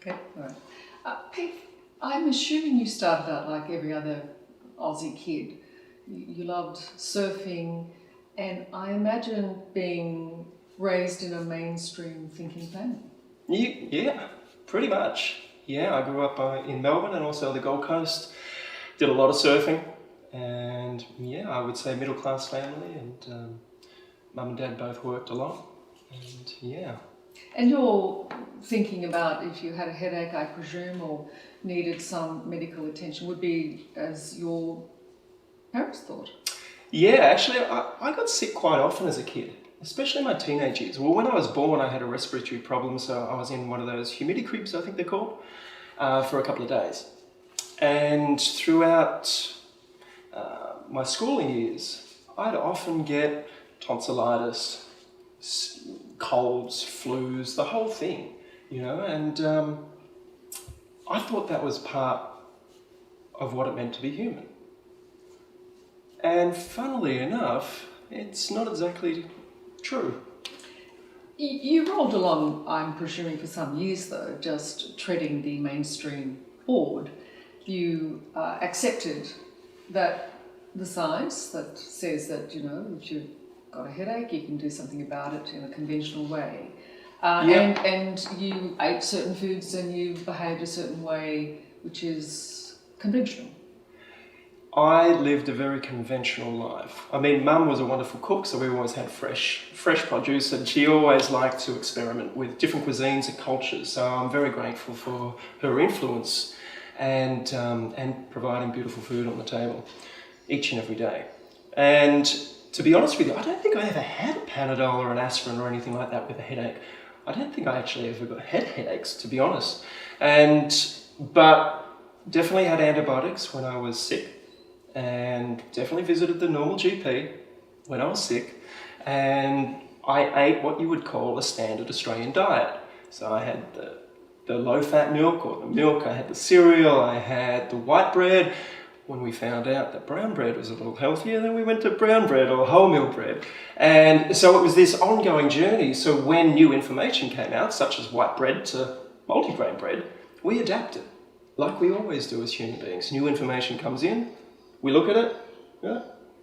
Okay, all right. Pete, I'm assuming you started out like every other Aussie kid. You loved surfing, and I imagine being raised in a mainstream thinking family. Yeah, pretty much. Yeah, I grew up in Melbourne and also the Gold Coast. Did a lot of surfing, and yeah, I would say middle class family, and mum and dad both worked a lot, and yeah. And you're thinking about if you had a headache, I presume, or needed some medical attention, would be as your parents thought. Yeah, actually, I got sick quite often as a kid, especially in my teenage years. Well, when I was born, I had a respiratory problem, so I was in one of those humidity cribs, I think they're called, for a couple of days. And throughout my schooling years, I'd often get tonsillitis, colds, flus, the whole thing, and I thought that was part of what it meant to be human. And funnily enough, it's not exactly true. You rolled along, I'm presuming, for some years though, just treading the mainstream board. You accepted that the science that says that, if you've got a headache, you can do something about it in a conventional way. And you ate certain foods and you behaved a certain way, which is conventional. I lived a very conventional life. I mean, Mum was a wonderful cook, so we always had fresh produce, and she always liked to experiment with different cuisines and cultures. So I'm very grateful for her influence and providing beautiful food on the table each and every day. And to be honest with you, I don't think I ever had a Panadol or an aspirin or anything like that with a headache. I don't think I actually ever had headaches, to be honest. But definitely had antibiotics when I was sick, and definitely visited the normal GP when I was sick, and I ate what you would call a standard Australian diet. So I had the low-fat milk or the milk, I had the cereal, I had the white bread. When we found out that brown bread was a little healthier, then we went to brown bread or wholemeal bread. And so it was this ongoing journey. So when new information came out, such as white bread to multigrain bread, we adapted, like we always do as human beings. New information comes in, we look at it,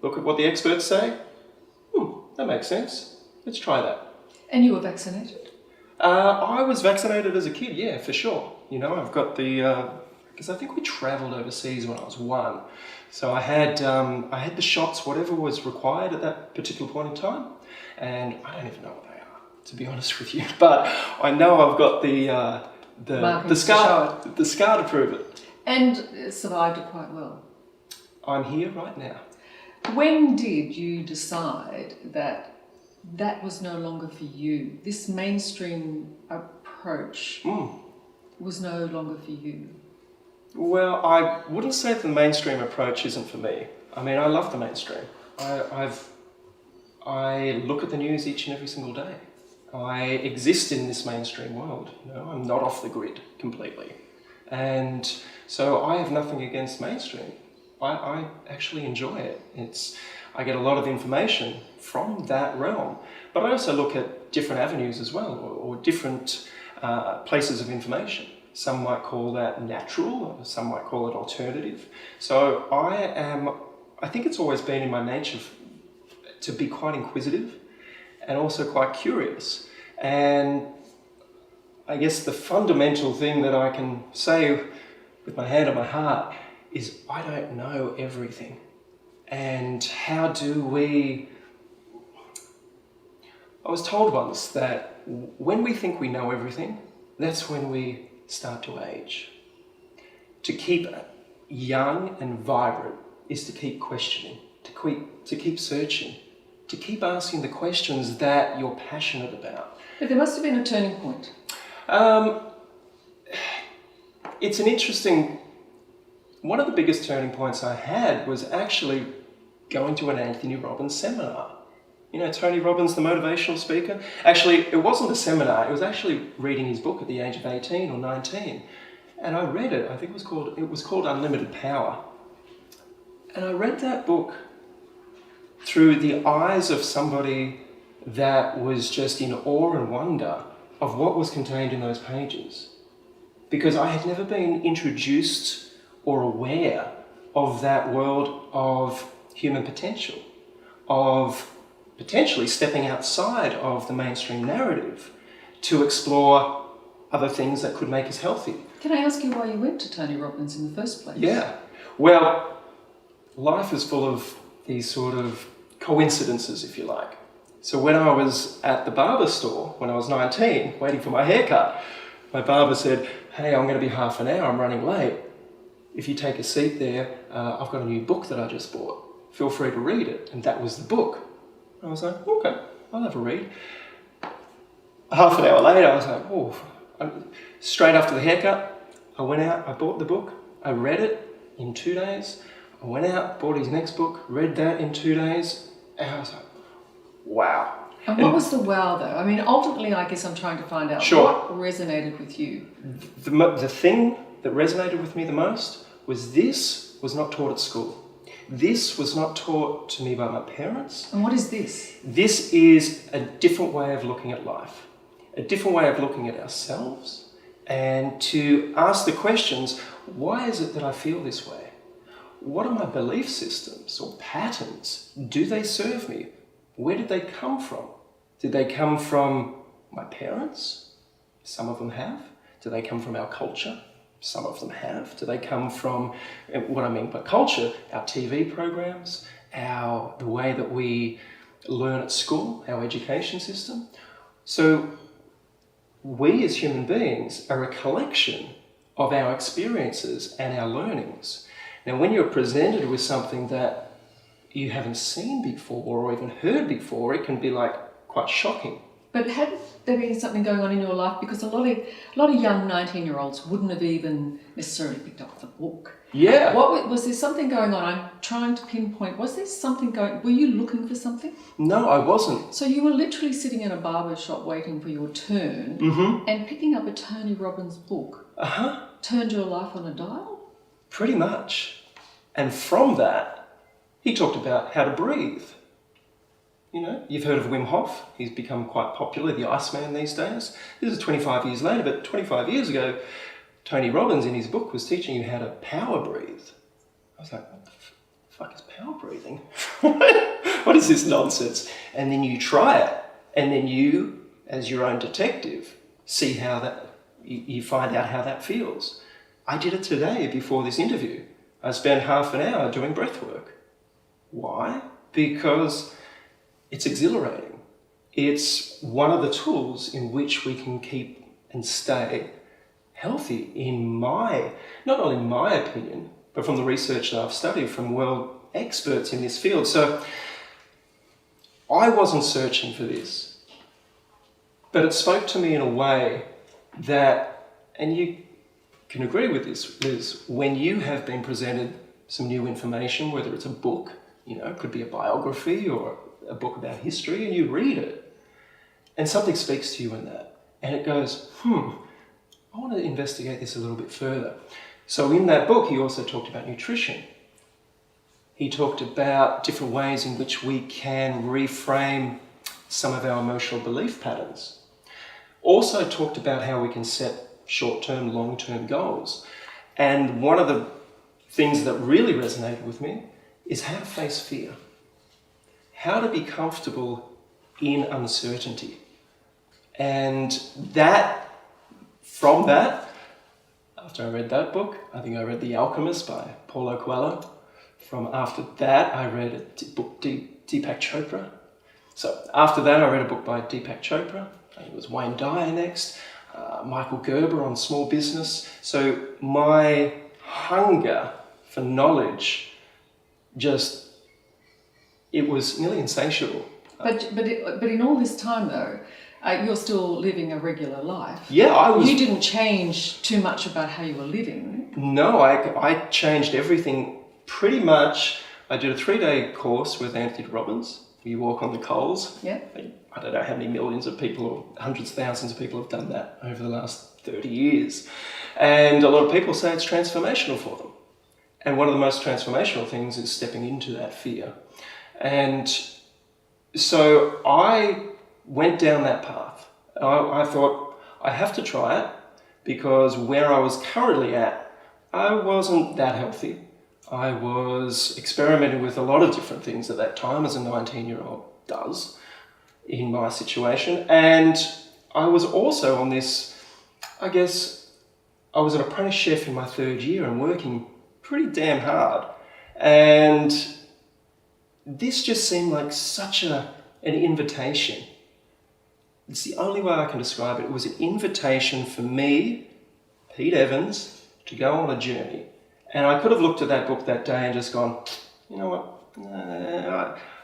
look at what the experts say. That makes sense. Let's try that. And you were vaccinated? I was vaccinated as a kid, yeah, for sure. I've got because I think we travelled overseas when I was 1. So I had the shots, whatever was required at that particular point in time. And I don't even know what they are, to be honest with you. But I know I've got the scar to prove it. And survived it quite well. I'm here right now. When did you decide that was no longer for you? This mainstream approach was no longer for you? Well, I wouldn't say that the mainstream approach isn't for me. I mean, I love the mainstream. I look at the news each and every single day. I exist in this mainstream world. I'm not off the grid completely. And so I have nothing against mainstream. I actually enjoy it. I get a lot of information from that realm, but I also look at different avenues as well, or different places of information. Some might call that natural, or some might call it alternative. So I think it's always been in my nature to be quite inquisitive and also quite curious. And I guess the fundamental thing that I can say with my hand on my heart is I don't know everything. And how do we... I was told once that when we think we know everything, that's when we start to age. To keep young and vibrant is to keep questioning, to keep searching, to keep asking the questions that you're passionate about. But there must have been a turning point. It's an interesting... One of the biggest turning points I had was actually going to an Anthony Robbins seminar. Tony Robbins, the motivational speaker. Actually, it wasn't a seminar, it was actually reading his book at the age of 18 or 19. And I read it, I think it was called Unlimited Power. And I read that book through the eyes of somebody that was just in awe and wonder of what was contained in those pages. because I had never been introduced or aware of that world of human potential, of potentially stepping outside of the mainstream narrative to explore other things that could make us healthy. Can I ask you why you went to Tony Robbins in the first place? Yeah. Well, life is full of these sort of coincidences, if you like. So when I was at the barber store, when I was 19, waiting for my haircut, my barber said, "Hey, I'm going to be half an hour, I'm running late. If you take a seat there, I've got a new book that I just bought. Feel free to read it." And that was the book. I was like, okay, I'll have a read. Half an hour later, I was like, oh. Straight after the haircut, I went out, I bought the book, I read it in 2 days. I went out, bought his next book, read that in 2 days, and I was like, wow. And what was the wow though? I mean, ultimately, I guess I'm trying to find out what resonated with you. The thing that resonated with me the most was this was not taught at school. This was not taught to me by my parents. And what is this? This is a different way of looking at life, a different way of looking at ourselves, and to ask the questions, why is it that I feel this way? What are my belief systems or patterns? Do they serve me? Where did they come from? Did they come from my parents? Some of them have. Do they come from our culture? Some of them have. Do they come from, what I mean by culture, our TV programs, the way that we learn at school, our education system? So we as human beings are a collection of our experiences and our learnings. Now, when you're presented with something that you haven't seen before or even heard before, it can be like quite shocking. But had there been something going on in your life? Because a lot of young 19-year-olds wouldn't have even necessarily picked up the book. Yeah. Was there something going on? I'm trying to pinpoint. Was there something going? Were you looking for something? No, I wasn't. So you were literally sitting in a barber shop waiting for your turn, and picking up a Tony Robbins book turned your life on a dial? Pretty much. And from that, he talked about how to breathe. You know, you've heard of Wim Hof. He's become quite popular, the Iceman these days. This is 25 years later, but 25 years ago, Tony Robbins in his book was teaching you how to power breathe. I was like, what the fuck is power breathing? What is this nonsense? And then you try it, and then you, as your own detective, see how that, you find out how that feels. I did it today before this interview. I spent half an hour doing breath work. Why? Because it's exhilarating. It's one of the tools in which we can keep and stay healthy, not only my opinion, but from the research that I've studied from world experts in this field. So I wasn't searching for this, but it spoke to me in a way that, and you can agree with this, Liz, when you have been presented some new information, whether it's a book, you know, it could be a biography or a book about history, and you read it, and something speaks to you in that, and it goes, I want to investigate this a little bit further. So in that book, he also talked about nutrition. He talked about different ways in which we can reframe some of our emotional belief patterns. Also talked about how we can set short-term, long-term goals. And one of the things that really resonated with me is how to face fear. How to be comfortable in uncertainty. And from that, after I read that book, I think I read The Alchemist by Paulo Coelho. After that, I read a book, Deepak Chopra. So after that, I read a book by Deepak Chopra. I think it was Wayne Dyer next. Michael Gerber on small business. So my hunger for knowledge it was nearly insatiable. But in all this time though, you're still living a regular life. Yeah, You didn't change too much about how you were living. No, I changed everything pretty much. I did a 3-day course with Anthony Robbins. You walk on the coals. Yeah. I don't know how many millions of people or hundreds of thousands of people have done that over the last 30 years. And a lot of people say it's transformational for them. And one of the most transformational things is stepping into that fear. And so I went down that path. I thought, I have to try it because where I was currently at, I wasn't that healthy. I was experimenting with a lot of different things at that time, as a 19-year-old does in my situation. And I was also on this, I guess, I was an apprentice chef in my 3rd year and working pretty damn hard. And this just seemed like such an invitation. It's the only way I can describe it. It was an invitation for me, Pete Evans, to go on a journey. And I could have looked at that book that day and just gone, you know what,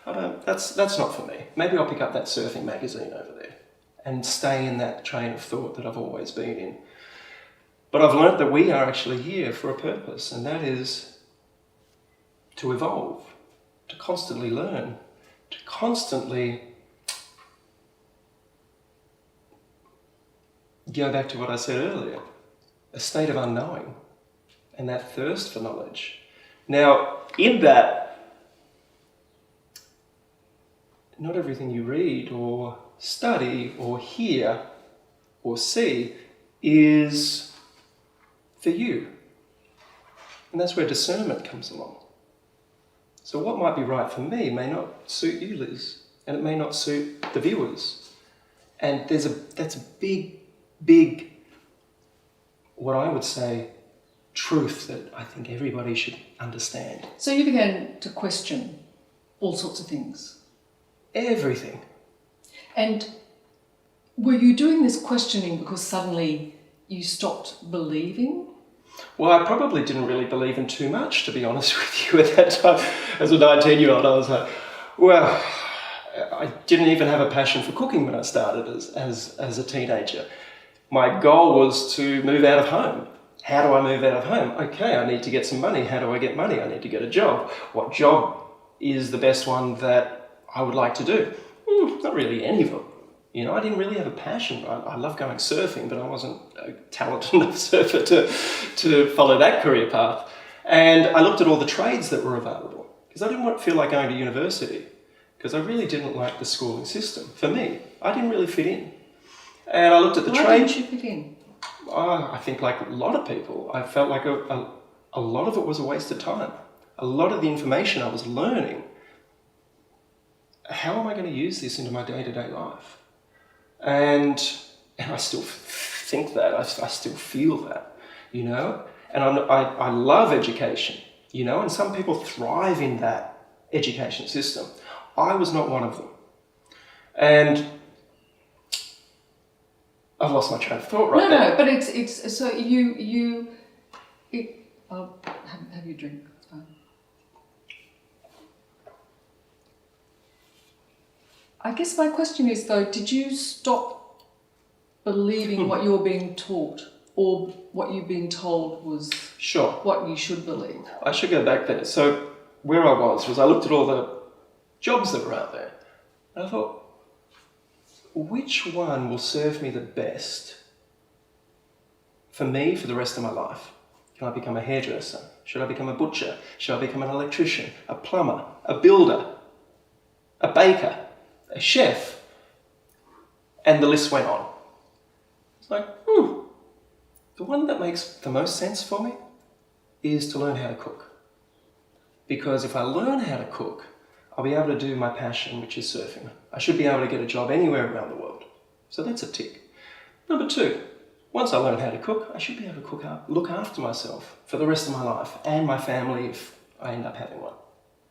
I don't, that's not for me. Maybe I'll pick up that surfing magazine over there and stay in that train of thought that I've always been in. But I've learnt that we are actually here for a purpose, and that is to evolve, to constantly learn, to constantly go back to what I said earlier, a state of unknowing and that thirst for knowledge. Now, in that, not everything you read or study or hear or see is for you. And that's where discernment comes along. So what might be right for me may not suit you, Liz, and it may not suit the viewers. And that's a big, what I would say, truth that I think everybody should understand. So you began to question all sorts of things. Everything. And were you doing this questioning because suddenly you stopped believing? Well, I probably didn't really believe in too much, to be honest with you, at that time. As a 19-year-old, I was like, well, I didn't even have a passion for cooking when I started as a teenager. My goal was to move out of home. How do I move out of home? Okay, I need to get some money. How do I get money? I need to get a job. What job is the best one that I would like to do? Not really any of them. You know, I didn't really have a passion. I love going surfing, but I wasn't a talented enough surfer to follow that career path. And I looked at all the trades that were available because I didn't feel like going to university because I really didn't like the schooling system. For me, I didn't really fit in. And I looked at the trade. Why didn't you fit in? I think like a lot of people, I felt like a lot of it was a waste of time. A lot of the information I was learning, how am I going to use this into my day-to-day life? And I still think that, I still feel that, you know? And I love education, you know, and some people thrive in that education system. I was not one of them. And I've lost my train of thought right there. No, but it's so I'll have you drink. It's fine. I guess my question is though, did you stop believing what you were being taught, or what you've been told was Sure. what you should believe? I should go back there. So where I was I looked at all the jobs that were out there, and I thought, which one will serve me the best for me for the rest of my life? Can I become a hairdresser? Should I become a butcher? Should I become an electrician, a plumber, a builder, a baker, a chef? And the list went on. It's like, the one that makes the most sense for me is to learn how to cook. Because if I learn how to cook, I'll be able to do my passion, which is surfing. I should be able to get a job anywhere around the world. So that's a tick. Number 2, once I learn how to cook, I should be able to look after myself for the rest of my life and my family if I end up having one.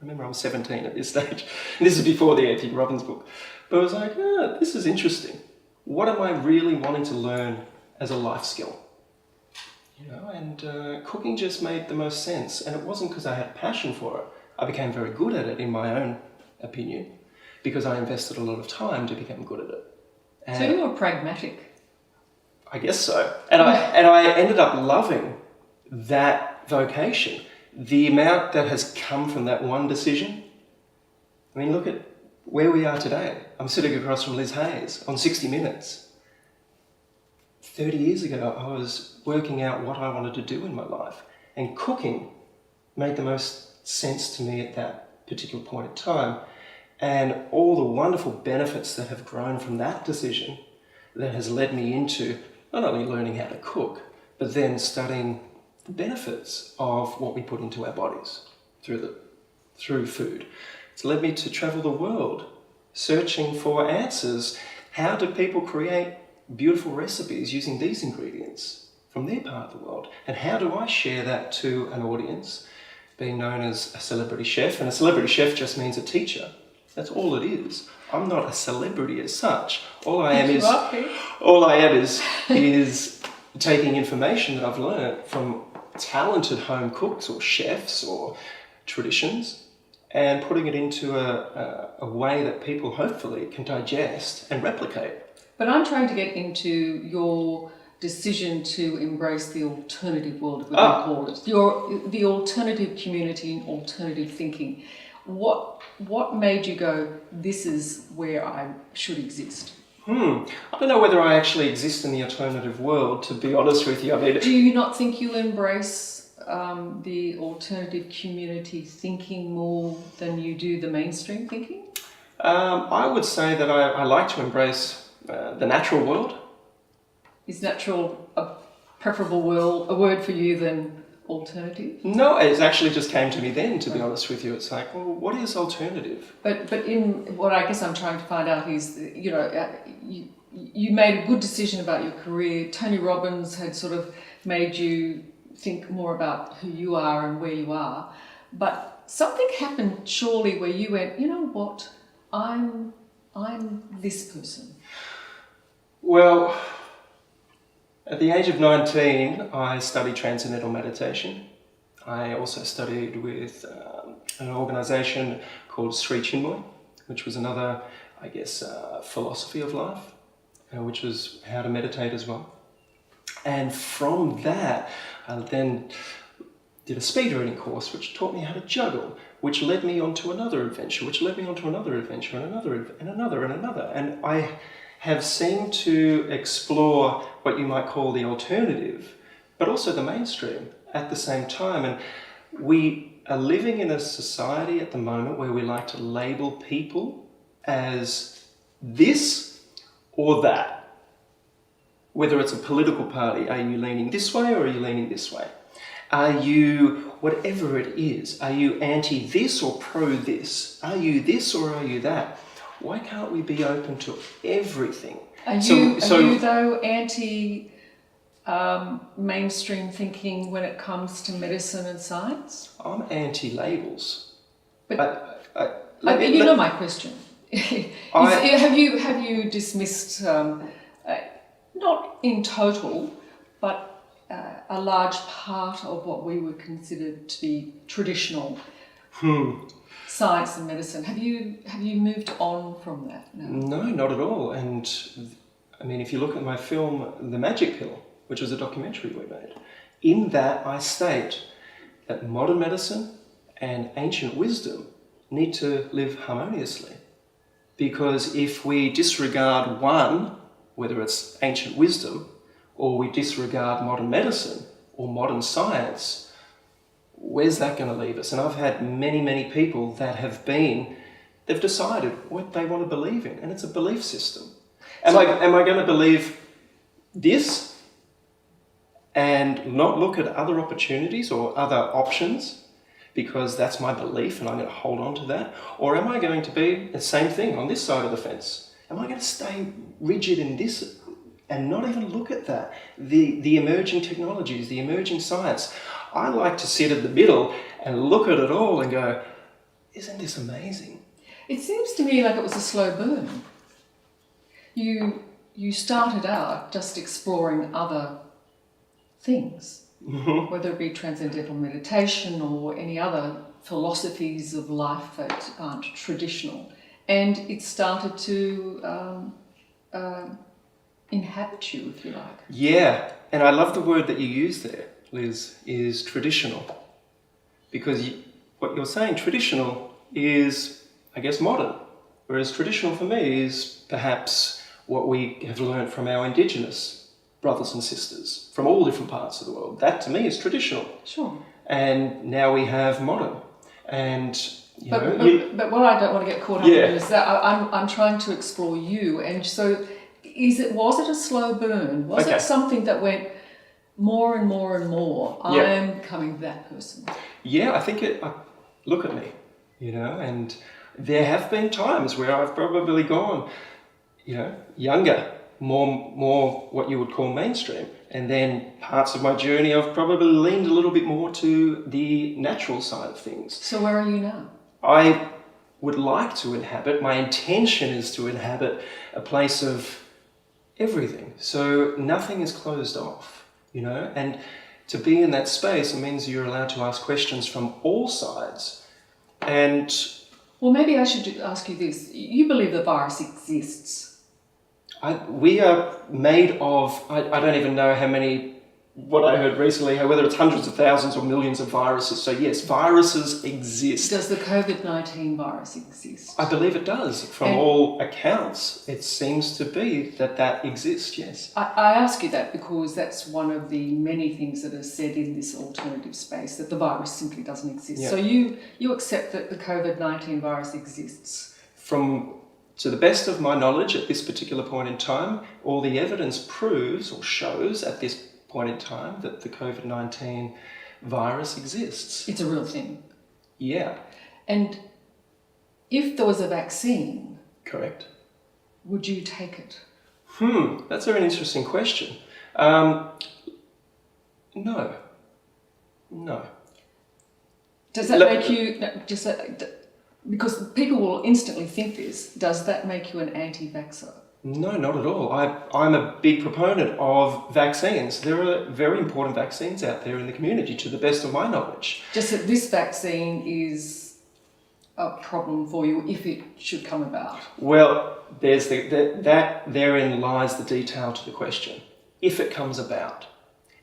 Remember, I was 17 at this stage. And this is before the Anthony Robbins book. But I was like, this is interesting. What am I really wanting to learn as a life skill? You know, and cooking just made the most sense. And it wasn't because I had passion for it. I became very good at it, in my own opinion, because I invested a lot of time to become good at it. And So you were pragmatic. I guess so. And I ended up loving that vocation. The amount that has come from that one decision. I mean, look at where we are today. I'm sitting across from Liz Hayes on 60 Minutes. 30 years ago, I was working out what I wanted to do in my life. And cooking made the most sense to me at that particular point in time. And all the wonderful benefits that have grown from that decision that has led me into not only learning how to cook, but then studying the benefits of what we put into our bodies through food. It's led me to travel the world, searching for answers. How do people create beautiful recipes using these ingredients from their part of the world? And how do I share that to an audience, being known as a celebrity chef? And a celebrity chef just means a teacher. That's all it is. I'm not a celebrity as such. All I am is taking information that I've learned from talented home cooks or chefs or traditions and putting it into a way that people hopefully can digest and replicate. But I'm trying to get into your decision to embrace the alternative world, if we can call it, the alternative community and alternative thinking. What made you go, this is where I should exist? I don't know whether I actually exist in the alternative world, to be honest with you. I mean, do you not think you embrace the alternative community thinking more than you do the mainstream thinking? I would say that I like to embrace the natural world. Is natural a preferable word for you than alternative? No, it actually just came to me then, to be honest with you. It's like, well, what is alternative? But in what I guess I'm trying to find out is, you made a good decision about your career. Tony Robbins had sort of made you think more about who you are and where you are. But something happened surely where you went, you know what, I'm this person. Well, at the age of 19, I studied transcendental meditation. I also studied with an organisation called Sri Chinmoy, which was another, I guess, philosophy of life, which was how to meditate as well. And from that, I then did a speed reading course, which taught me how to juggle, which led me onto another adventure, which led me onto another adventure, and another. And I have seemed to explore what you might call the alternative, but also the mainstream at the same time. And we are living in a society at the moment where we like to label people as this or that. Whether it's a political party, are you leaning this way or are you leaning this way? Are you, whatever it is, are you anti this or pro this? Are you this or are you that? Why can't we be open to everything? Are you though anti mainstream thinking when it comes to medicine and science? I'm anti-labels. But you know my question. Have you dismissed, not in total, but a large part of what we would consider to be traditional science and medicine? Have you moved on from that now? No, not at all. And I mean, if you look at my film, The Magic Pill, which was a documentary we made, in that I state that modern medicine and ancient wisdom need to live harmoniously. Because if we disregard one, whether it's ancient wisdom, or we disregard modern medicine or modern science, where's that going to leave us? And I've had many, many people that they've decided what they want to believe in, and it's a belief system. Am I going to believe this and not look at other opportunities or other options because that's my belief and I'm going to hold on to that? Or am I going to be the same thing on this side of the fence? Am I going to stay rigid in this and not even look at that? The emerging technologies, the emerging science. I like to sit in the middle and look at it all and go, isn't this amazing? It seems to me like it was a slow burn. You started out just exploring other things, whether it be transcendental meditation or any other philosophies of life that aren't traditional. And it started to inhabit you, if you like. Yeah, and I love the word that you use there, Liz, is traditional. Because what you're saying, traditional, is, I guess, modern. Whereas traditional for me is perhaps what we have learned from our Indigenous brothers and sisters from all different parts of the world. That to me is traditional. Sure. And now we have modern. And but what I don't want to get caught up in is that I'm trying to explore you, and so Was it a slow burn? Was Okay. it something that went more and more and more? Yeah. I'm becoming that person. Yeah, I think look at me, and there have been times where I've probably gone, younger, more what you would call mainstream. And then parts of my journey, I've probably leaned a little bit more to the natural side of things. So where are you now? I would like to inhabit, my intention is to inhabit a place of everything. So nothing is closed off, and to be in that space, it means you're allowed to ask questions from all sides. And well, maybe I should ask you this. You believe the virus exists? We are made of, I don't even know how many, what I heard recently, whether it's hundreds of thousands or millions of viruses. So yes, viruses exist. Does the COVID-19 virus exist? I believe it does. From all accounts, it seems to be that exists, yes. I ask you that because that's one of the many things that are said in this alternative space, that the virus simply doesn't exist. Yeah. So you accept that the COVID-19 virus exists? To the best of my knowledge at this particular point in time, all the evidence proves or shows at this point in time that the COVID-19 virus exists. It's a real thing. Yeah. And if there was a vaccine, Correct. would you take it? That's a very interesting question. No. Does that make you, because people will instantly think this, does that make you an anti-vaxxer? No, not at all. I'm a big proponent of vaccines. There are very important vaccines out there in the community, to the best of my knowledge. Just that this vaccine is a problem for you if it should come about. Well, therein lies the detail to the question. If it comes about,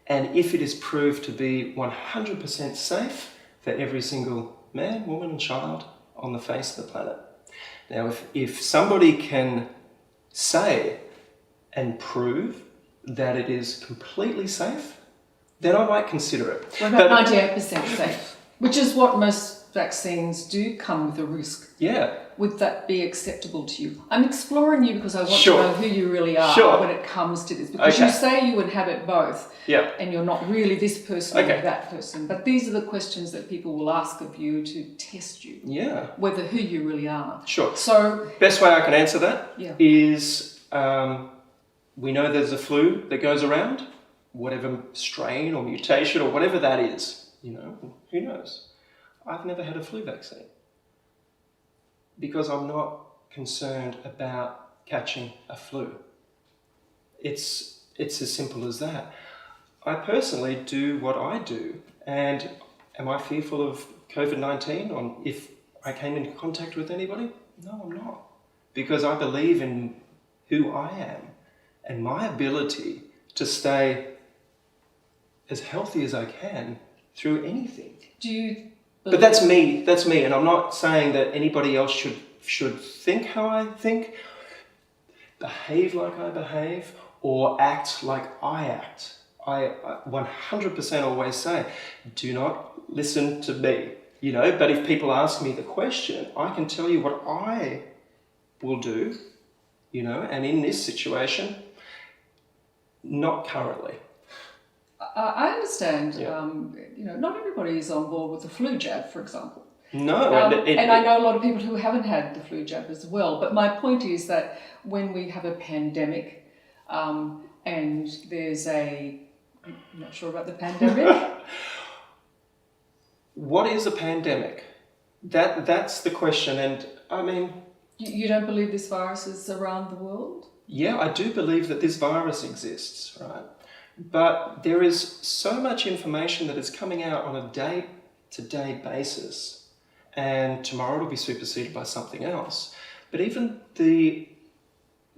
and if it is proved to be 100% safe for every single man, woman and child on the face of the planet. Now, if somebody can say and prove that it is completely safe, then I might consider it. What about 98% safe? Which is what most vaccines do come with a risk. Yeah. Would that be acceptable to you? I'm exploring you because I want Sure. to know who you really are Sure. when it comes to this. Because Okay. you say you inhabit both, Yeah. and you're not really this person Okay. or that person. But these are the questions that people will ask of you to test you, Yeah. whether who you really are. Sure. So, Best way I can answer that Yeah. is we know there's a flu that goes around, whatever strain or mutation or whatever that is, who knows? I've never had a flu vaccine because I'm not concerned about catching a flu. It's as simple as that. I personally do what I do, and am I fearful of COVID-19 if I came into contact with anybody? No, I'm not. Because I believe in who I am and my ability to stay as healthy as I can through anything. do you... But that's me, and I'm not saying that anybody else should think how I think, behave like I behave, or act like I act. I 100% always say, do not listen to me, but if people ask me the question, I can tell you what I will do, and in this situation, not currently. I understand, Yeah. not everybody is on board with the flu jab, for example. No, And I know a lot of people who haven't had the flu jab as well. But my point is that when we have a pandemic and there's I'm not sure about the pandemic. What is a pandemic? That's the question. And I mean... You don't believe this virus is around the world? Yeah, I do believe that this virus exists, right? But there is so much information that is coming out on a day-to-day basis, and tomorrow it'll be superseded by something else. But even the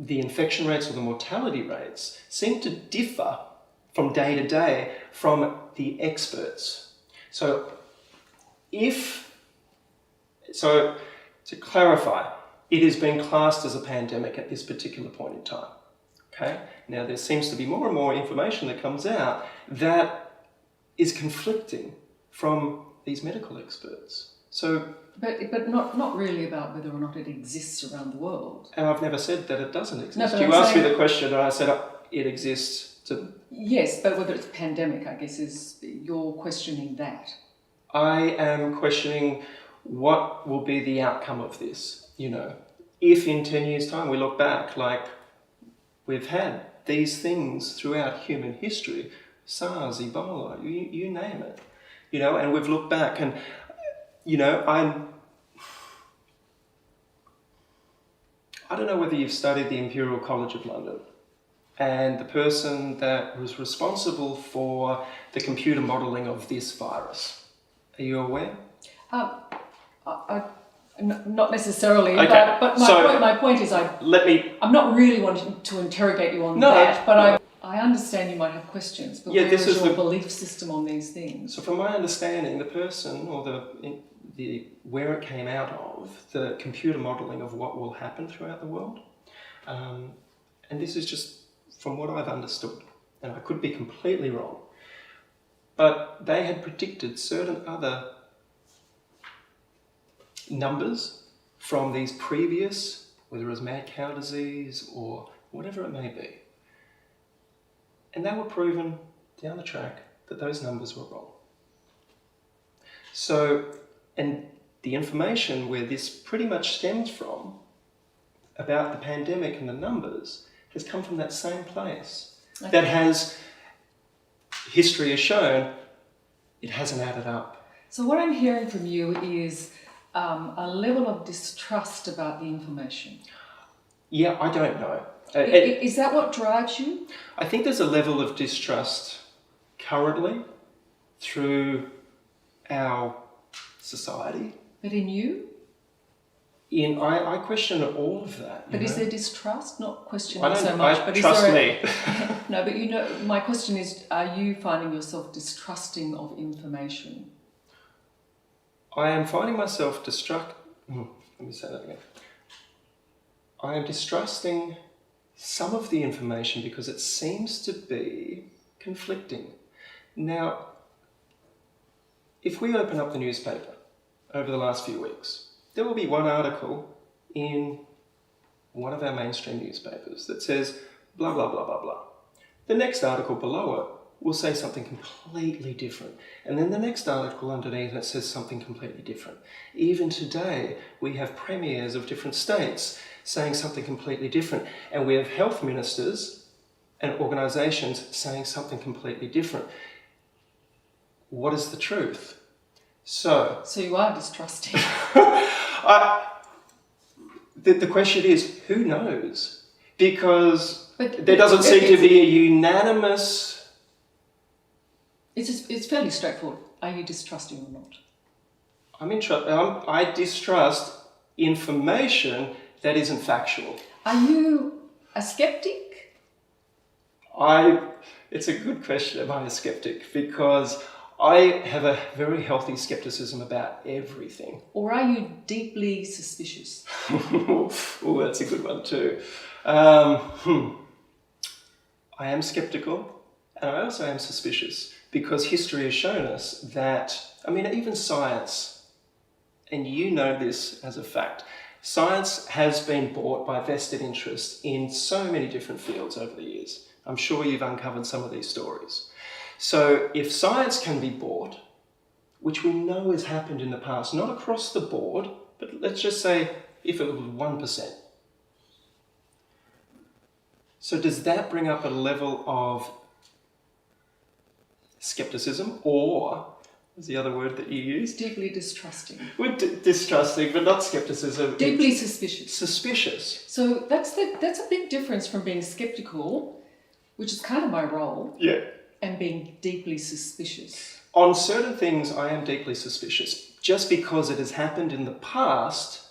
infection rates or the mortality rates seem to differ from day to day from the experts. So to clarify, it has been classed as a pandemic at this particular point in time. Okay? Now there seems to be more and more information that comes out that is conflicting from these medical experts. So, But not really about whether or not it exists around the world. and I've never said that it doesn't exist. No, but You I'm asked me saying- the question and I said it exists. Yes, but whether it's a pandemic, I guess, is you're questioning that. I am questioning what will be the outcome of this, If in 10 years' time we look back, like we've had these things throughout human history, SARS, Ebola, you name it, and we've looked back and, I don't know whether you've studied the Imperial College of London and the person that was responsible for the computer modelling of this virus. Are you aware? Not necessarily, Okay, but so my point is I'm not really wanting to interrogate you on that, but I understand you might have questions, but where is your belief system on these things? So from my understanding, the person or where it came out of, the computer modelling of what will happen throughout the world, and this is just from what I've understood, and I could be completely wrong, but they had predicted certain other numbers from these previous, whether it was mad cow disease or whatever it may be. And they were proven down the track that those numbers were wrong. So, and the information where this pretty much stems from about the pandemic and the numbers has come from that same place. Okay. That has, history has shown, it hasn't added up. So what I'm hearing from you is a level of distrust about the information. Yeah, I don't know. Is that what drives you? I think there's a level of distrust currently through our society. But in you? I question all of that. But is there distrust? Not questioning so much. But trust me. No, but my question is, are you finding yourself distrusting of information? I am finding myself let me say that again. I am distrusting some of the information because it seems to be conflicting. Now, if we open up the newspaper over the last few weeks, there will be one article in one of our mainstream newspapers that says blah, blah, blah, blah, blah. The next article below it will say something completely different. And then the next article underneath it says something completely different. Even today, we have premiers of different states saying something completely different. And we have health ministers and organisations saying something completely different. What is the truth? So you are distrusting. The question is, who knows? Because there doesn't seem to be a unanimous... It's fairly straightforward. Are you distrusting or not? I distrust information that isn't factual. Are you a skeptic? It's a good question, am I a skeptic? Because I have a very healthy skepticism about everything. Or are you deeply suspicious? Oh, that's a good one too. I am skeptical and I also am suspicious because history has shown us that, even science, and you know this as a fact, science has been bought by vested interests in so many different fields over the years. I'm sure you've uncovered some of these stories. So if science can be bought, which we know has happened in the past, not across the board, but let's just say if it was 1%. So does that bring up a level of skepticism, or is the other word that you used? Deeply distrusting. We're distrusting, but not skepticism. Deeply suspicious. Suspicious. So that's a big difference from being skeptical, which is kind of my role. Yeah. And being deeply suspicious. On certain things, I am deeply suspicious, just because it has happened in the past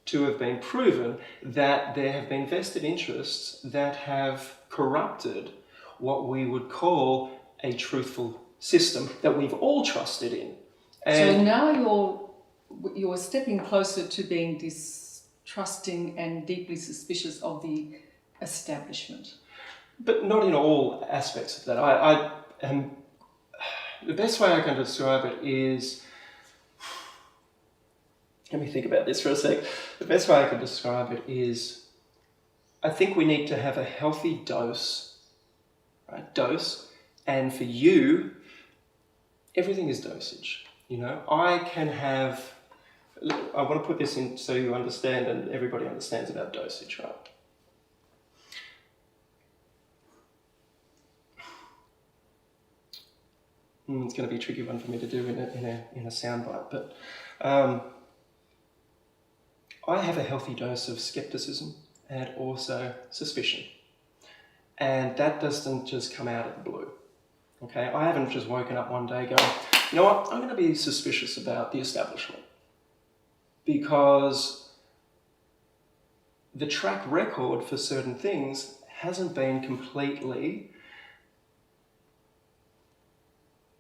to have been proven that there have been vested interests that have corrupted what we would call a truthful system that we've all trusted in. And so now you're stepping closer to being distrusting and deeply suspicious of the establishment. But not in all aspects of that. I am, the best way I can describe it is Let me think about this for a sec. The best way I could describe it is, I think we need to have a healthy dose, right? Dose. And for you, everything is dosage. You know, I want to put this in so you understand and everybody understands about dosage, right? It's going to be a tricky one for me to do in a soundbite, but I have a healthy dose of skepticism and also suspicion. And that doesn't just come out of the blue. Okay, I haven't just woken up one day going, you know what, I'm going to be suspicious about the establishment. Because the track record for certain things hasn't been completely,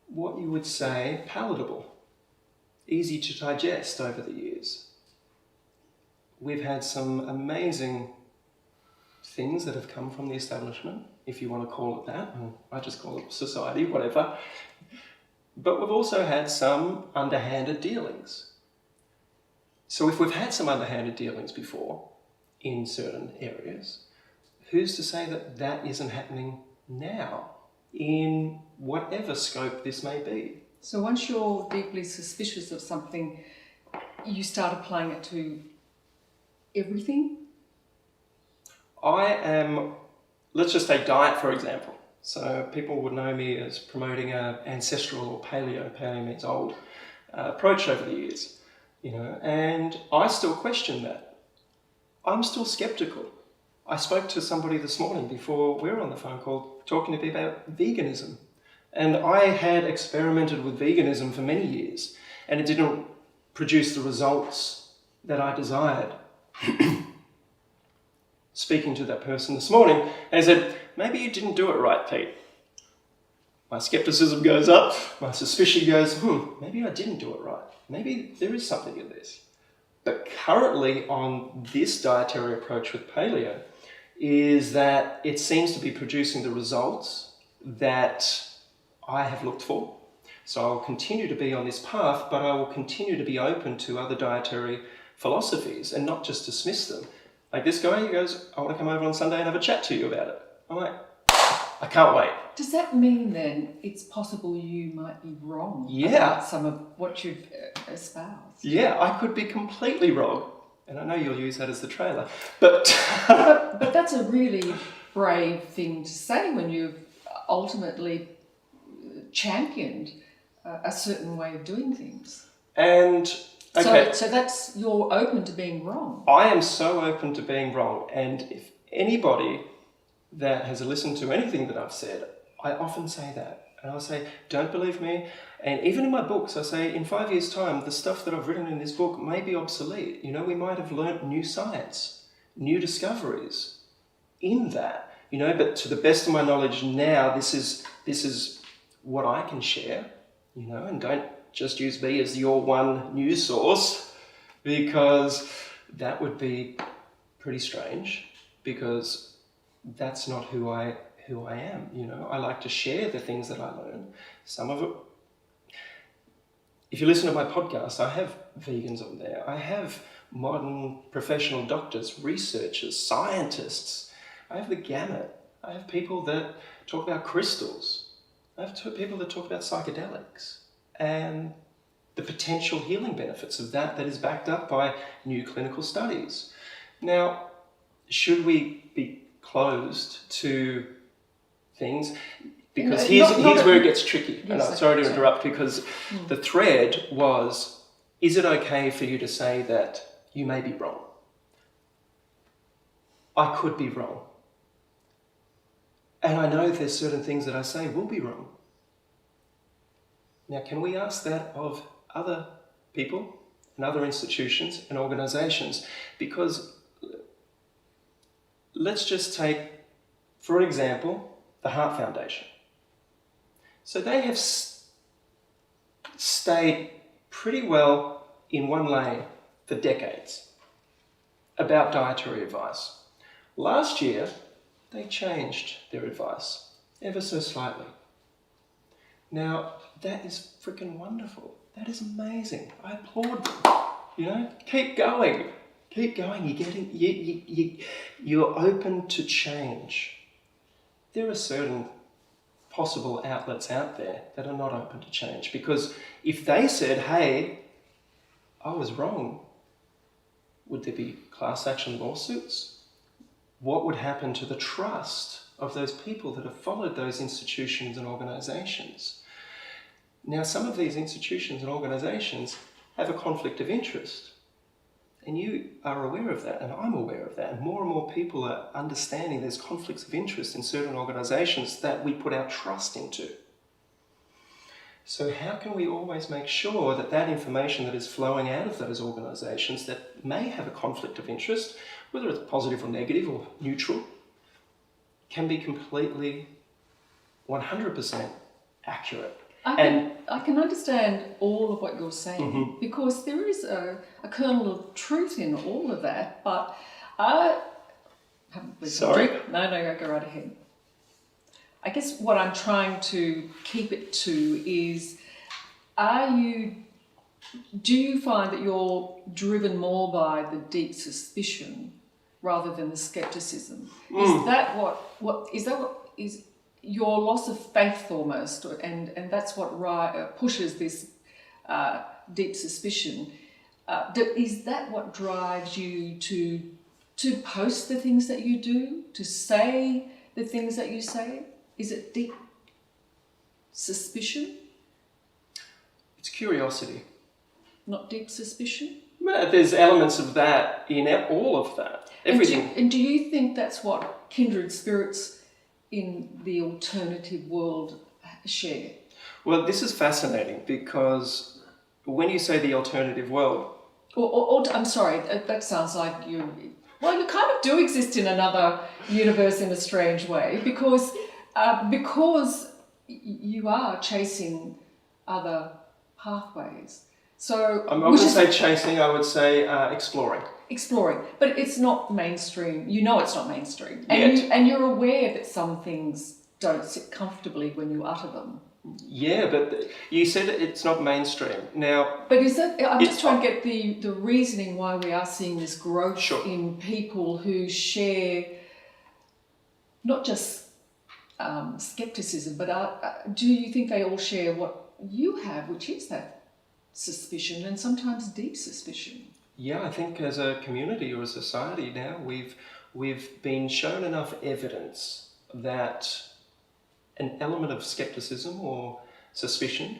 what you would say, palatable, easy to digest over the years. We've had some amazing things that have come from the establishment, if you want to call it that. I just call it society, whatever. But we've also had some underhanded dealings. So if we've had some underhanded dealings before in certain areas, who's to say that that isn't happening now in whatever scope this may be? So once you're deeply suspicious of something, you start applying it to everything? I am, let's just take diet for example. So people would know me as promoting an ancestral or paleo means old, approach over the years, you know, and I still question that. I'm still skeptical. I spoke to somebody this morning before we were on the phone call talking to me about veganism. And I had experimented with veganism for many years and it didn't produce the results that I desired. Speaking to that person this morning, and he said, maybe you didn't do it right, Pete. My skepticism goes up, my suspicion goes, maybe I didn't do it right. Maybe there is something in this. But currently on this dietary approach with paleo is that it seems to be producing the results that I have looked for. So I'll continue to be on this path, but I will continue to be open to other dietary philosophies and not just dismiss them. Like this guy, he goes, I want to come over on Sunday and have a chat to you about it. I'm like, I can't wait. Does that mean then it's possible you might be wrong about some of what you've espoused? Yeah, I could be completely wrong. And I know you'll use that as the trailer. But but that's a really brave thing to say when you've ultimately championed a certain way of doing things. And okay. So that's, you're open to being wrong. I am so open to being wrong. And if anybody that has listened to anything that I've said, I often say that. And I'll say, don't believe me. And even in my books, I say, in 5 years' time, the stuff that I've written in this book may be obsolete. You know, we might have learnt new science, new discoveries in that. You know, but to the best of my knowledge now, this is what I can share. You know, and don't just use me as your one news source, because that would be pretty strange, because that's not who I am. You know, I like to share the things that I learn. Some of it, if you listen to my podcast, I have vegans on there. I have modern professional doctors, researchers, scientists. I have the gamut. I have people that talk about crystals. I have people that talk about psychedelics and the potential healing benefits of that is backed up by new clinical studies. Now, should we be closed to things? Because here's where it gets tricky. And I'm sorry to interrupt, because the thread was, is it okay for you to say that you may be wrong? I could be wrong. And I know there's certain things that I say will be wrong. Now, can we ask that of other people and other institutions and organisations? Because let's just take, for example, the Heart Foundation. So they have stayed pretty well in one lane for decades about dietary advice. Last year, they changed their advice ever so slightly. Now, that is freaking wonderful. That is amazing. I applaud them. You know, keep going. Keep going. You're open to change. There are certain possible outlets out there that are not open to change, because if they said, hey, I was wrong, would there be class action lawsuits? What would happen to the trust of those people that have followed those institutions and organisations? Now, some of these institutions and organisations have a conflict of interest, and you are aware of that, and I'm aware of that, and more people are understanding there's conflicts of interest in certain organisations that we put our trust into. So how can we always make sure that that information that is flowing out of those organisations that may have a conflict of interest, whether it's positive or negative or neutral, can be completely 100% accurate? I can understand all of what you're saying, because there is a kernel of truth in all of that, but I haven't listened. Sorry. No, go right ahead. I guess what I'm trying to keep it to is, do you find that you're driven more by the deep suspicion rather than the skepticism? Is that what is your loss of faith almost, and that's what pushes this deep suspicion? Is that what drives you to post the things that you do, to say the things that you say? Is it deep suspicion? It's curiosity. Not deep suspicion? Well, there's elements of that in all of that. Everything. And do you think that's what kindred spirits in the alternative world share? Well, this is fascinating, because when you say the alternative world... I'm sorry, that sounds like you kind of do exist in another universe in a strange way, because you are chasing other pathways. So I'm not going to say chasing, I would say exploring. Exploring, but it's not mainstream. You know it's not mainstream. And you're aware that some things don't sit comfortably when you utter them. Yeah, but you said it's not mainstream. Now... But is that... I'm just trying to get the reasoning why we are seeing this growth in people who share not just skepticism, but do you think they all share what you have, which is that suspicion, and sometimes deep suspicion? Yeah, I think as a community or a society now, we've been shown enough evidence that an element of skepticism or suspicion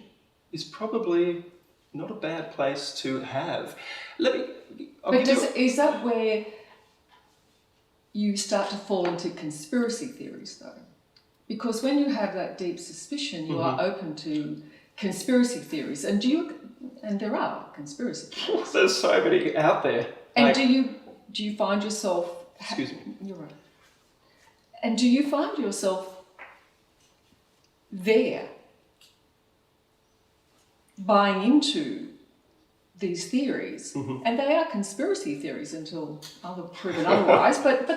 is probably not a bad place to have. Is that where you start to fall into conspiracy theories, though? Because when you have that deep suspicion, you are open to conspiracy theories, and there are conspiracy theories. There's so many out there. And do you find yourself... Excuse me. You're right. And do you find yourself there, buying into these theories, and they are conspiracy theories until proven otherwise. But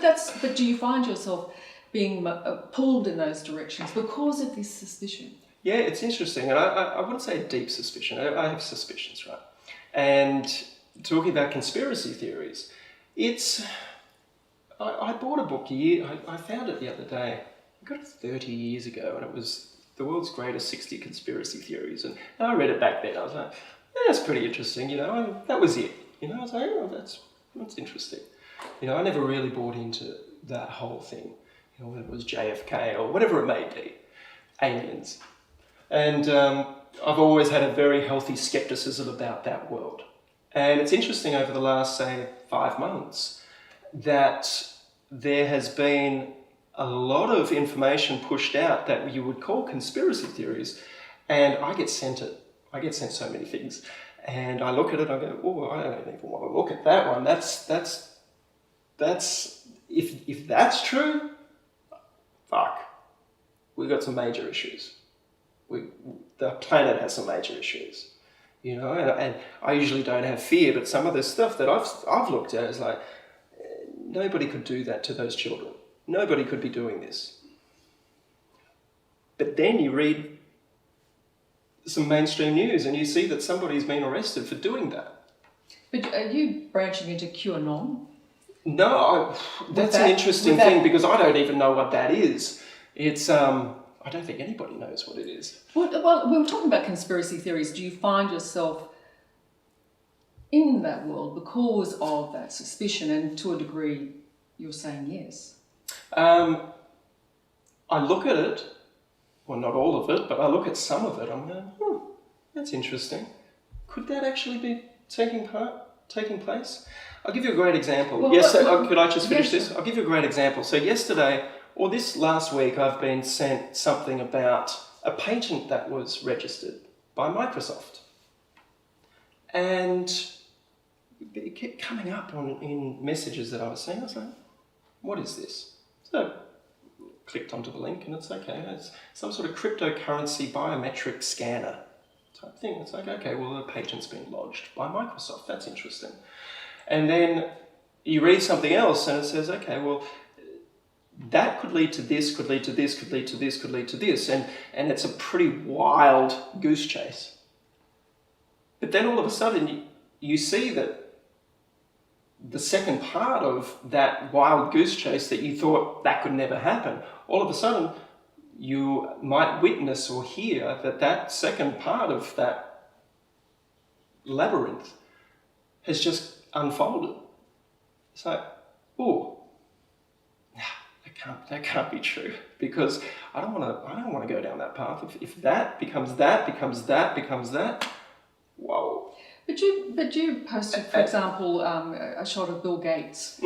do you find yourself being pulled in those directions because of this suspicion? Yeah, it's interesting, and I wouldn't say a deep suspicion. I have suspicions, right? And talking about conspiracy theories, I bought a book I found it the other day. I got it 30 years ago, and it was The World's Greatest 60 Conspiracy Theories, and I read it back then. I was like, that's pretty interesting, and that was it. I was like, oh, that's interesting. I never really bought into that whole thing. Whether it was JFK or whatever it may be, aliens. And I've always had a very healthy skepticism about that world. And it's interesting over the last, say, 5 months that there has been a lot of information pushed out that you would call conspiracy theories, and I get sent so many things, and I look at it, I go, oh, I don't even want to look at that one. That's if that's true, fuck, we've got some major issues. The planet has some major issues, and I usually don't have fear, but some of the stuff that I've looked at is like, nobody could do that to those children. Nobody could be doing this. But then you read some mainstream news and you see that somebody's been arrested for doing that. But are you branching into QAnon? No, that's an interesting thing because I don't even know what that is. It's I don't think anybody knows what it is. Well, we were talking about conspiracy theories. Do you find yourself in that world because of that suspicion, and to a degree, you're saying yes? I look at it, well, not all of it, but I look at some of it. I'm going, that's interesting. Could that actually be taking place? I'll give you a great example. Could I just finish this? I'll give you a great example. So yesterday, or this last week, I've been sent something about a patent that was registered by Microsoft. And it kept coming up in messages that I was seeing. I was like, what is this? So I clicked onto the link and it's okay. It's some sort of cryptocurrency biometric scanner type thing. It's like, okay, well, the patent's been lodged by Microsoft. That's interesting. And then you read something else and it says, okay, well, that could lead to this, could lead to this, could lead to this, could lead to this. And it's a pretty wild goose chase. But then all of a sudden you see that the second part of that wild goose chase that you thought that could never happen, all of a sudden you might witness or hear that second part of that labyrinth has just unfolded. It's like, that can't be true, because I don't want to go down that path. If that becomes that, whoa. But you posted, for example, a shot of Bill Gates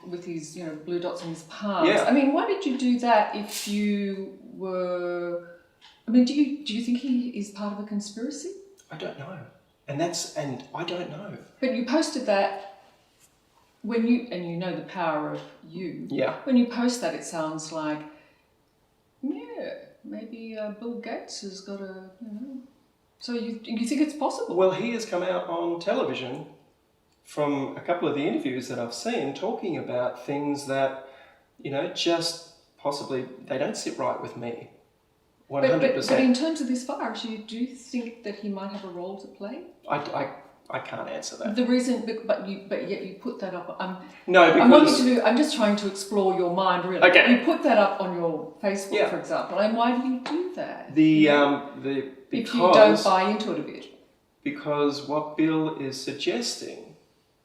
with his blue dots on his palms. Yeah. I mean, why did you do that if you were? I mean, do you think he is part of a conspiracy? I don't know, and I don't know. But you posted that when you know the power of you. Yeah. When you post that, it sounds like, maybe Bill Gates has got a So you think it's possible? Well, he has come out on television from a couple of the interviews that I've seen talking about things that, just possibly they don't sit right with me. 100%. But in terms of this virus, you do think that he might have a role to play? I can't answer that. The reason, but yet you put that up. No, because I'm just trying to explore your mind, really. Okay. You put that up on your Facebook, for example, and why do you do that? Because if you don't buy into it a bit. Because what Bill is suggesting,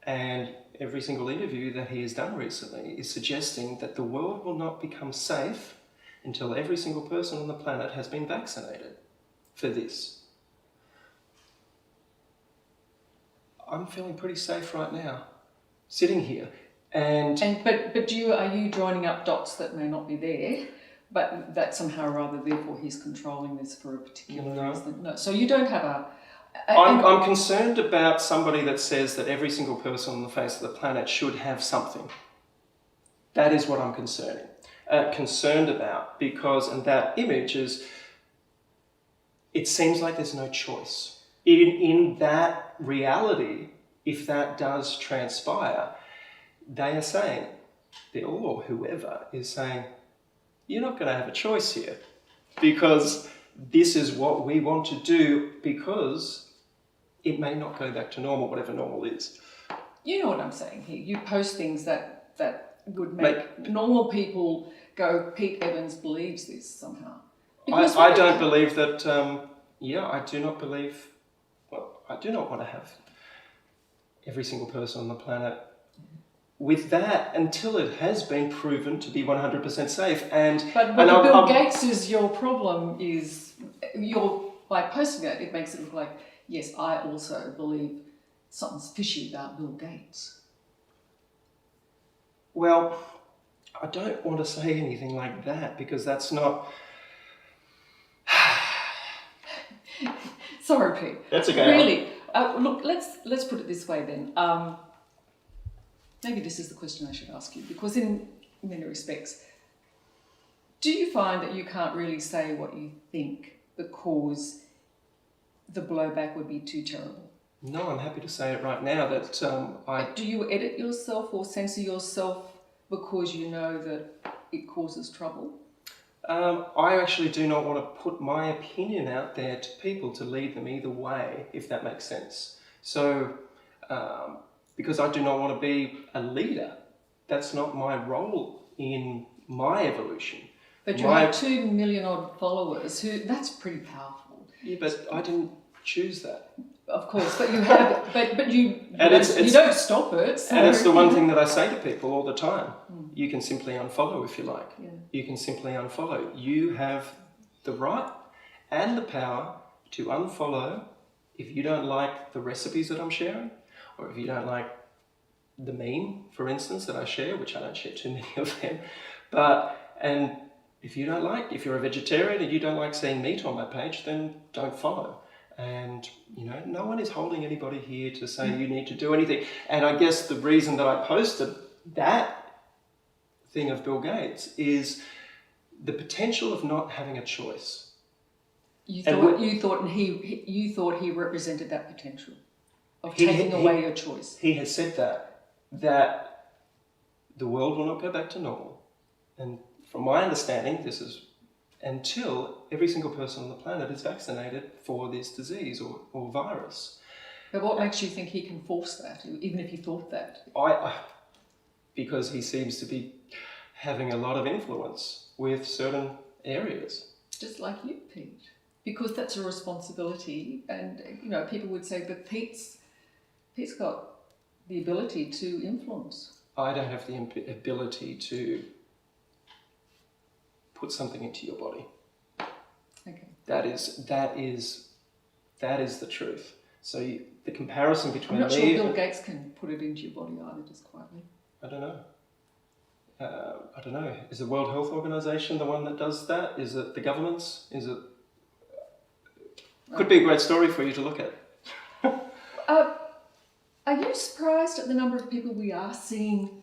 and every single interview that he has done recently, is suggesting that the world will not become safe until every single person on the planet has been vaccinated for this. I'm feeling pretty safe right now, sitting here, but are you joining up dots that may not be there, but that somehow or other, therefore, he's controlling this for a particular reason? No. So you don't have I'm concerned about somebody that says that every single person on the face of the planet should have something. That is what I'm concerned about, because, and that image is, it seems like there's no choice. In that reality, if that does transpire, they are saying, Bill or whoever is saying, you're not going to have a choice here, because this is what we want to do, because it may not go back to normal, whatever normal is. You know what I'm saying here. You post things that would make normal people go, Pete Evans believes this somehow. I don't believe that, I do not believe, I do not want to have every single person on the planet with that until it has been proven to be 100% safe. But Bill Gates is your problem is, by posting it makes it look like, yes, I also believe something's fishy about Bill Gates. Well, I don't want to say anything like that, because that's not... Sorry, Pete. That's okay. Really, look, let's put it this way then. Maybe this is the question I should ask you, because in many respects, do you find that you can't really say what you think because the blowback would be too terrible? No, I'm happy to say it right now that Do you edit yourself or censor yourself because you know that it causes trouble? I actually do not want to put my opinion out there to people to lead them either way, if that makes sense. So because I do not want to be a leader. That's not my role in my evolution. But you have 2 million odd followers that's pretty powerful. Yeah, but I didn't choose that. Of course, but you have, but you it's, don't stop it. So. And it's the one thing that I say to people all the time. You can simply unfollow if you like. Yeah. You can simply unfollow. You have the right and the power to unfollow if you don't like the recipes that I'm sharing, or if you don't like the meme, for instance, that I share, which I don't share too many of them. And if you're a vegetarian and you don't like seeing meat on my page, then don't follow. And, no one is holding anybody here to say you need to do anything. And I guess the reason that I posted that thing of Bill Gates is the potential of not having a choice. You thought he represented that potential of taking away your choice. He has said that the world will not go back to normal. And from my understanding, this is until every single person on the planet is vaccinated for this disease or virus. But what makes you think he can force that, even if he thought that? Because he seems to be having a lot of influence with certain areas. Just like you, Pete. Because that's a responsibility, and people would say, but Pete's got the ability to influence. I don't have the ability to put something into your body. Okay. That is the truth. So the comparison between I'm not me... sure Bill Gates can put it into your body either, just quietly. I don't know. Is the World Health Organization the one that does that? Is it the governments? Could be a great story for you to look at. Are you surprised at the number of people we are seeing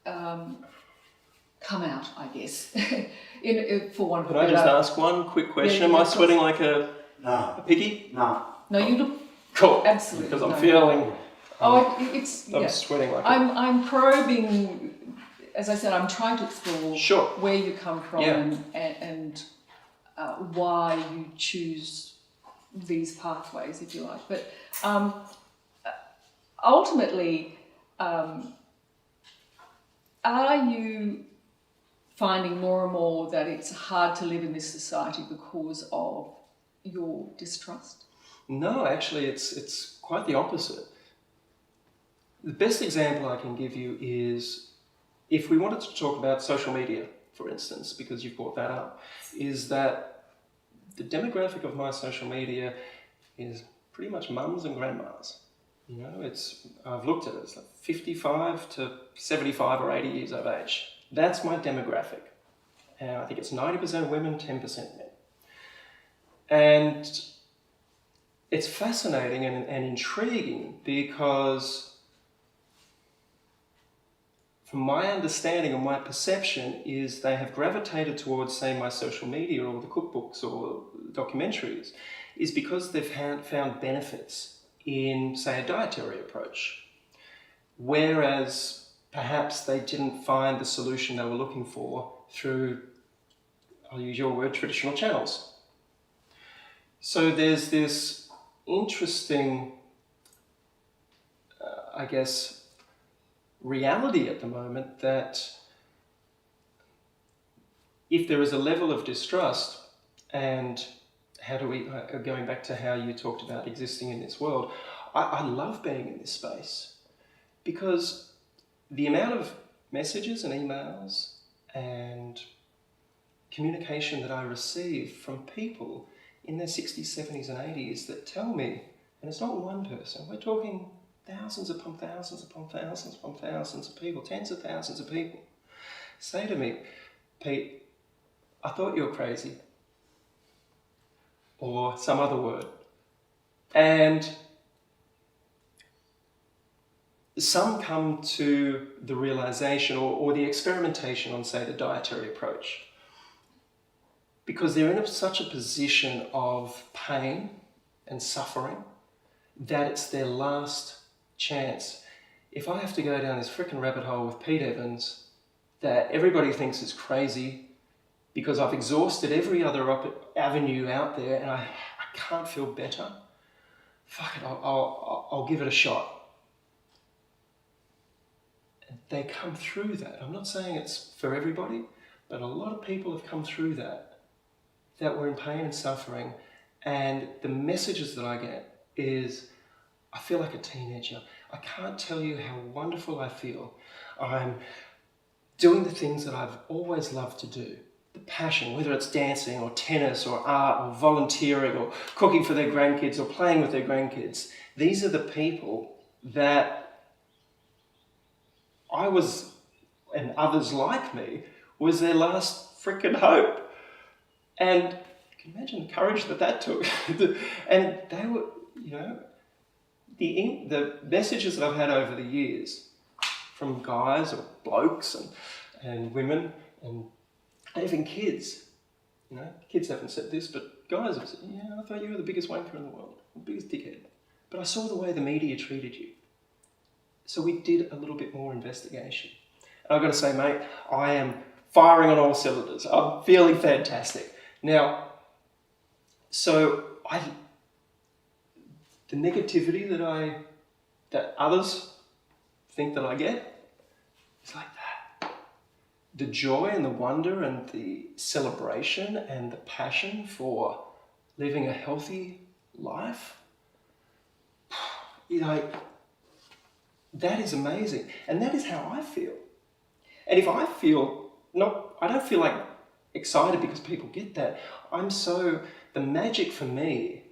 come out, I guess, for one of Can I just ask one quick question? Yeah, Am I sweating like a piggy? No. No, you look Cool. absolutely. Because I'm feeling... I'm sweating like I'm probing, as I said, I'm trying to explore where you come from and why you choose these pathways, if you like. But ultimately, are you finding more and more that it's hard to live in this society because of your distrust? No, actually, it's quite the opposite. The best example I can give you is, if we wanted to talk about social media, for instance, because you've brought that up, is that the demographic of my social media is pretty much mums and grandmas. I've looked at it, it's like 55 to 75 or 80 years of age. That's my demographic. And I think it's 90% women, 10% men. And it's fascinating and intriguing because from my understanding and my perception is they have gravitated towards, say, my social media or the cookbooks or documentaries, is because they've found benefits in, say, a dietary approach. Whereas perhaps they didn't find the solution they were looking for through, I'll use your word, traditional channels. So there's this interesting, reality at the moment that if there is a level of distrust, and how do we, going back to how you talked about existing in this world, I love being in this space because the amount of messages and emails and communication that I receive from people in their 60s, 70s and 80s that tell me, and it's not one person, we're talking thousands upon thousands upon thousands upon thousands of people, tens of thousands of people, say to me, Pete, I thought you were crazy, or some other word. And some come to the realization or the experimentation on, say, the dietary approach, because they're in such a position of pain and suffering that it's their last chance. If I have to go down this frickin' rabbit hole with Pete Evans that everybody thinks is crazy because I've exhausted every other avenue out there and I can't feel better, fuck it, I'll give it a shot. they come through that. I'm not saying it's for everybody, but a lot of people have come through that were in pain and suffering. And the messages that I get is, I feel like a teenager. I can't tell you how wonderful I feel. I'm doing the things that I've always loved to do. The passion, whether it's dancing or tennis or art or volunteering or cooking for their grandkids or playing with their grandkids. These are the people that I was, and others like me, was their last freaking hope. And you can imagine the courage that took. And they were, the messages that I've had over the years from guys or blokes and women and even kids, kids haven't said this, but guys have said, I thought you were the biggest wanker in the world, the biggest dickhead. But I saw the way the media treated you. So we did a little bit more investigation. And I've got to say, mate, I am firing on all cylinders. I'm feeling fantastic. Now, so the negativity that others think that I get is like that. The joy and the wonder and the celebration and the passion for living a healthy life, that is amazing. And that is how I feel. And if I feel I don't feel like excited because people get that. The magic for me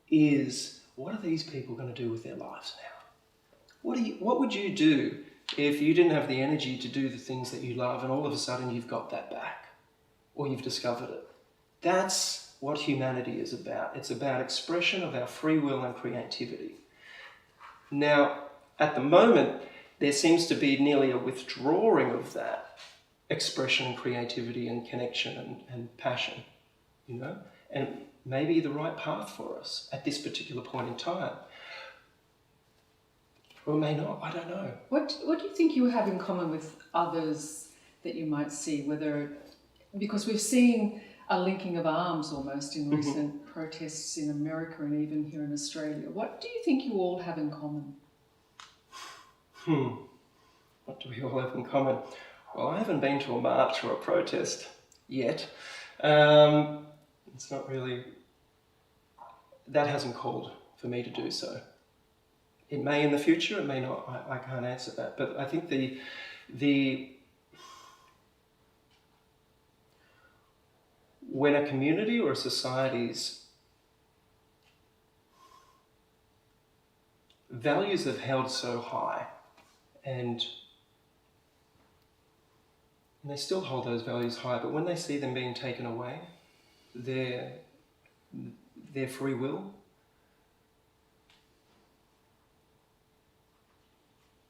is, what are these people going to do with their lives now? What would you do if you didn't have the energy to do the things that you love and all of a sudden you've got that back or you've discovered it? That's what humanity is about. It's about expression of our free will and creativity. Now, at the moment, there seems to be nearly a withdrawing of that expression and creativity and connection and passion, and maybe the right path for us at this particular point in time. Or it may not, I don't know. What do you think you have in common with others that you might see, because we've seen a linking of arms almost in recent protests in America and even here in Australia. What do you think you all have in common? What do we all have in common? Well, I haven't been to a march or a protest yet. It's not really... That hasn't called for me to do so. It may in the future, it may not. I can't answer that. But I think when a community or a society's values have held so high, and they still hold those values high, but when they see them being taken away, their free will,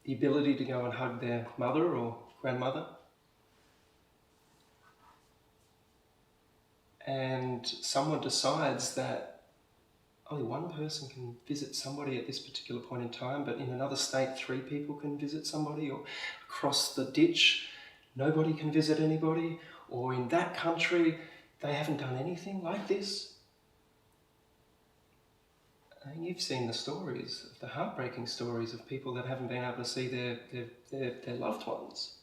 the ability to go and hug their mother or grandmother, and someone decides that only one person can visit somebody at this particular point in time, but in another state 3 people can visit somebody, or across the ditch nobody can visit anybody, or in that country they haven't done anything like this. And you've seen the stories, the heartbreaking stories of people that haven't been able to see their loved ones.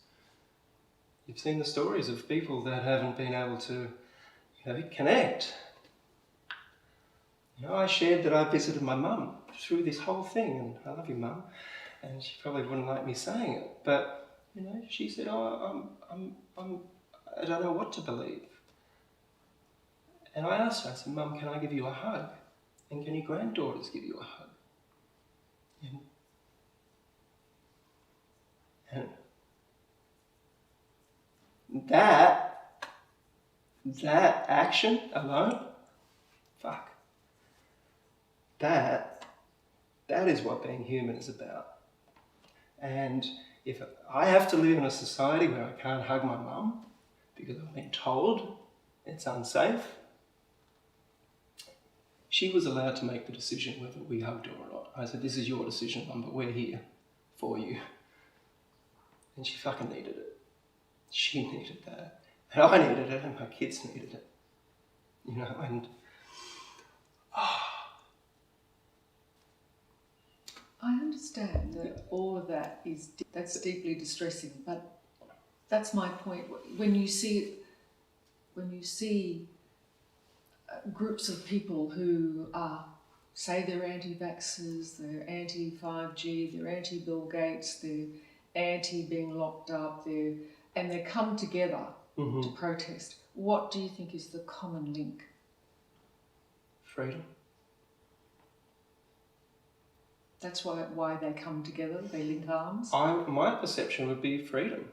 You've seen the stories of people that haven't been able to connect. I shared that I visited my mum through this whole thing, and I love you, Mum, and she probably wouldn't like me saying it, but she said, I don't know what to believe. And I asked her, I said, Mum, can I give you a hug? And can your granddaughters give you a hug? And that action alone, that is what being human is about. And if I have to live in a society where I can't hug my mum because I've been told it's unsafe, she was allowed to make the decision whether we hugged her or not. I said, this is your decision, Mum, but we're here for you. And she fucking needed it. She needed that. And I needed it, and my kids needed it. and I understand that all of that that's deeply distressing, but that's my point. When you see groups of people who are, say they're anti-vaxxers, they're anti-5G, they're anti-Bill Gates, they're anti being locked up, and they come together to protest, what do you think is the common link? Freedom. That's why they come together, they link arms? My perception would be freedom.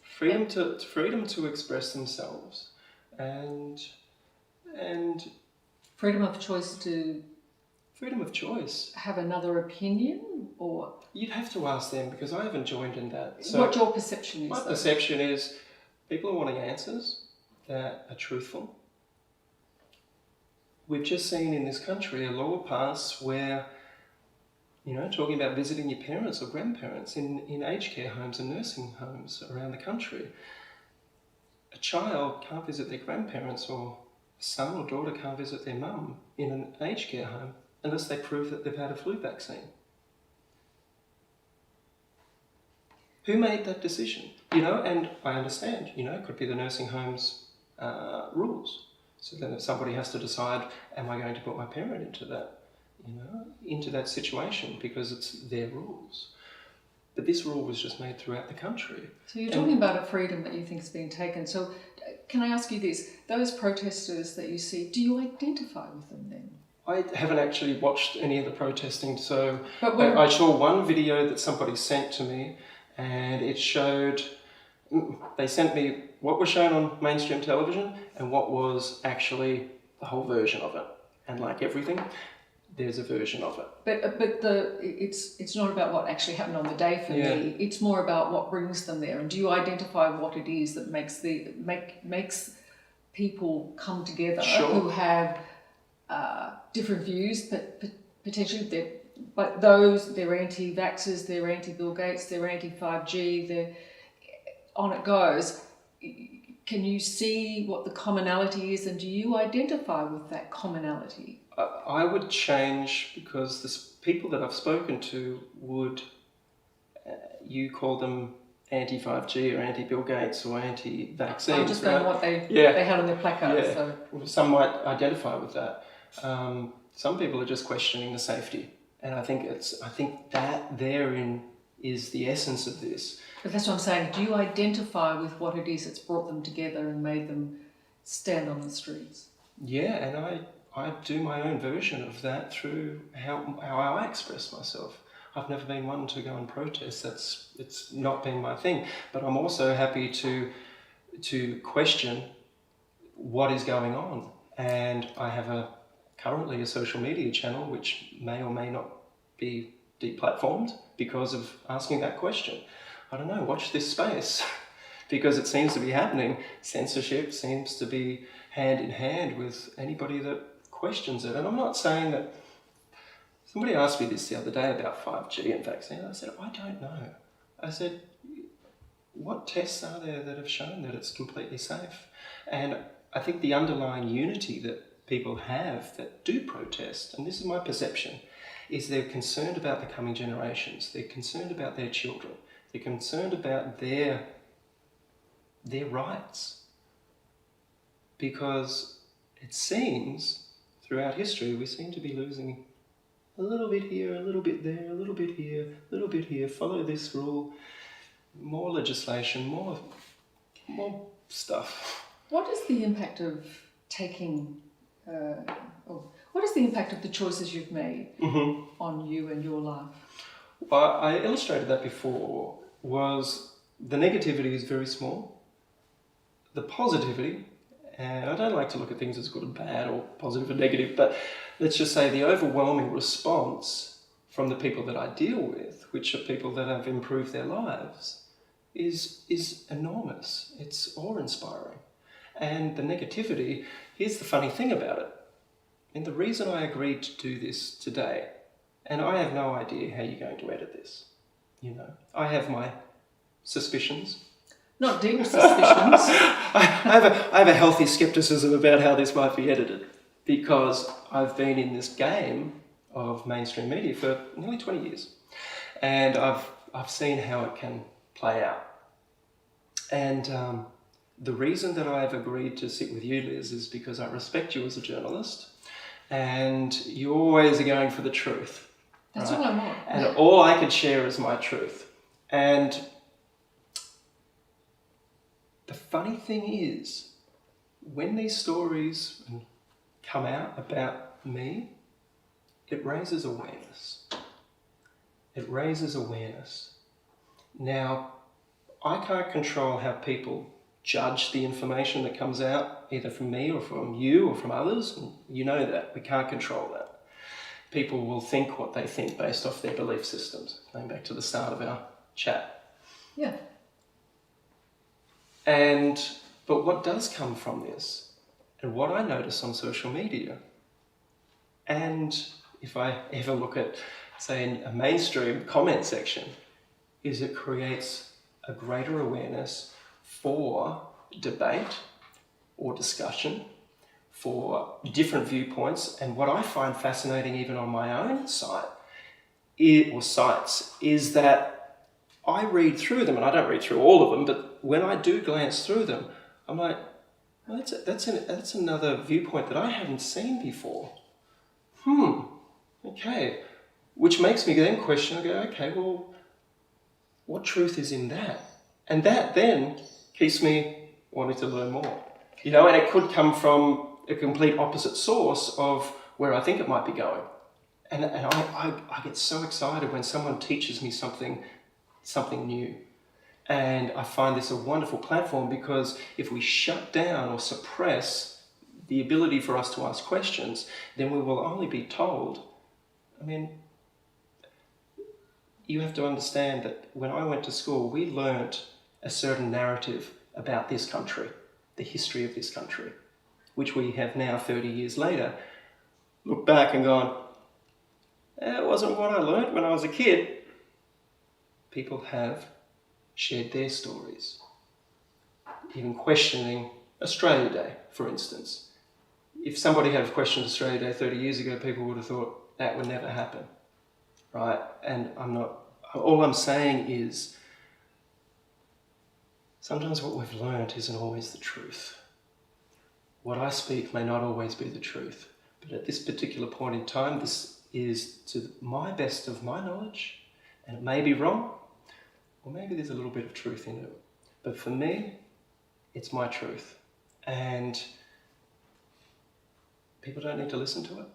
Freedom to express themselves, and freedom of choice to freedom of choice. Have another opinion, or you'd have to ask them, because I haven't joined in that. So what your perception is? My perception is people are wanting answers that are truthful. We've just seen in this country a law pass where, talking about visiting your parents or grandparents in aged care homes and nursing homes around the country. A child can't visit their grandparents, or a son or daughter can't visit their mum in an aged care home unless they prove that they've had a flu vaccine. Who made that decision? And I understand, it could be the nursing home's rules. So then if somebody has to decide, am I going to put my parent into that situation because it's their rules. But this rule was just made throughout the country. So you're talking about a freedom that you think is being taken. So can I ask you this? Those protesters that you see, do you identify with them then? I haven't actually watched any of the protesting, so but I saw one video that somebody sent to me, and it showed, they sent me what was shown on mainstream television and what was actually the whole version of it. And like everything, there's a version of it. But it's not about what actually happened on the day for me. It's more about what brings them there. And do you identify what it is that makes people come together who have different views, but potentially they're anti-vaxxers, they're anti-Bill Gates, they're anti-5G, on it goes. Can you see what the commonality is, and do you identify with that commonality? I would change, because the people that I've spoken to would, you call them anti-5G or anti-Bill Gates or anti-vaccines. I'm just going what they had on their placards. Yeah. So. Some might identify with that. Some people are just questioning the safety, and I think that therein is the essence of this. But that's what I'm saying. Do you identify with what it is that's brought them together and made them stand on the streets? Yeah, and I do my own version of that through how I express myself. I've never been one to go and protest. It's not been my thing. But I'm also happy to question what is going on. And I have currently a social media channel which may or may not be deplatformed because of asking that question. I don't know, watch this space, because it seems to be happening. Censorship seems to be hand in hand with anybody that questions it. And I'm not saying that, somebody asked me this the other day about 5G and vaccine. I said, I don't know. I said, what tests are there that have shown that it's completely safe? And I think the underlying unity that people have that do protest, and this is my perception, is they're concerned about the coming generations. They're concerned about their children. They're concerned about their rights. Because it seems, throughout history, we seem to be losing a little bit here, a little bit there, a little bit here, a little bit here. Follow this rule. More legislation, more stuff. What is the impact of what is the impact of the choices you've made on you and your life? Well, I illustrated that before, was the negativity is very small. The positivity, and I don't like to look at things as good and bad or positive and negative, but let's just say the overwhelming response from the people that I deal with, which are people that have improved their lives, is enormous. It's awe-inspiring. And the negativity, here's the funny thing about it. And the reason I agreed to do this today, and I have no idea how you're going to edit this, I have my suspicions. Not deep suspicions. I have a healthy skepticism about how this might be edited, because I've been in this game of mainstream media for nearly 20 years. And I've seen how it can play out. And the reason that I've agreed to sit with you, Liz, is because I respect you as a journalist, and you always are going for the truth. That's right? all I want. And all I can share is my truth. And the funny thing is, when these stories come out about me, it raises awareness. It raises awareness. Now, I can't control how people judge the information that comes out, either from me or from you or from others. And you know that. We can't control that. People will think what they think based off their belief systems, going back to the start of our chat. Yeah. But what does come from this, and what I notice on social media, and if I ever look at, say, a mainstream comment section, is it creates a greater awareness for debate or discussion, for different viewpoints. And what I find fascinating even on my own site or sites is that I read through them, and I don't read through all of them, but when I do glance through them, I'm like, well, that's another viewpoint that I haven't seen before. Okay. Which makes me then question, I go, okay, well, what truth is in that? And that then keeps me wanting to learn more. And it could come from a complete opposite source of where I think it might be going. And I get so excited when someone teaches me something new. And I find this a wonderful platform, because if we shut down or suppress the ability for us to ask questions, then we will only be told. You have to understand that when I went to school, we learnt a certain narrative about this country, the history of this country, which we have now 30 years later looked back and gone, it wasn't what I learnt when I was a kid. People have shared their stories, even questioning Australia Day, for instance. If somebody had questioned Australia Day 30 years ago, people would have thought that would never happen, right? And all I'm saying is, sometimes what we've learnt isn't always the truth. What I speak may not always be the truth, but at this particular point in time, this is to my best of my knowledge, and it may be wrong, or maybe there's a little bit of truth in it. But for me, it's my truth. And people don't need to listen to it.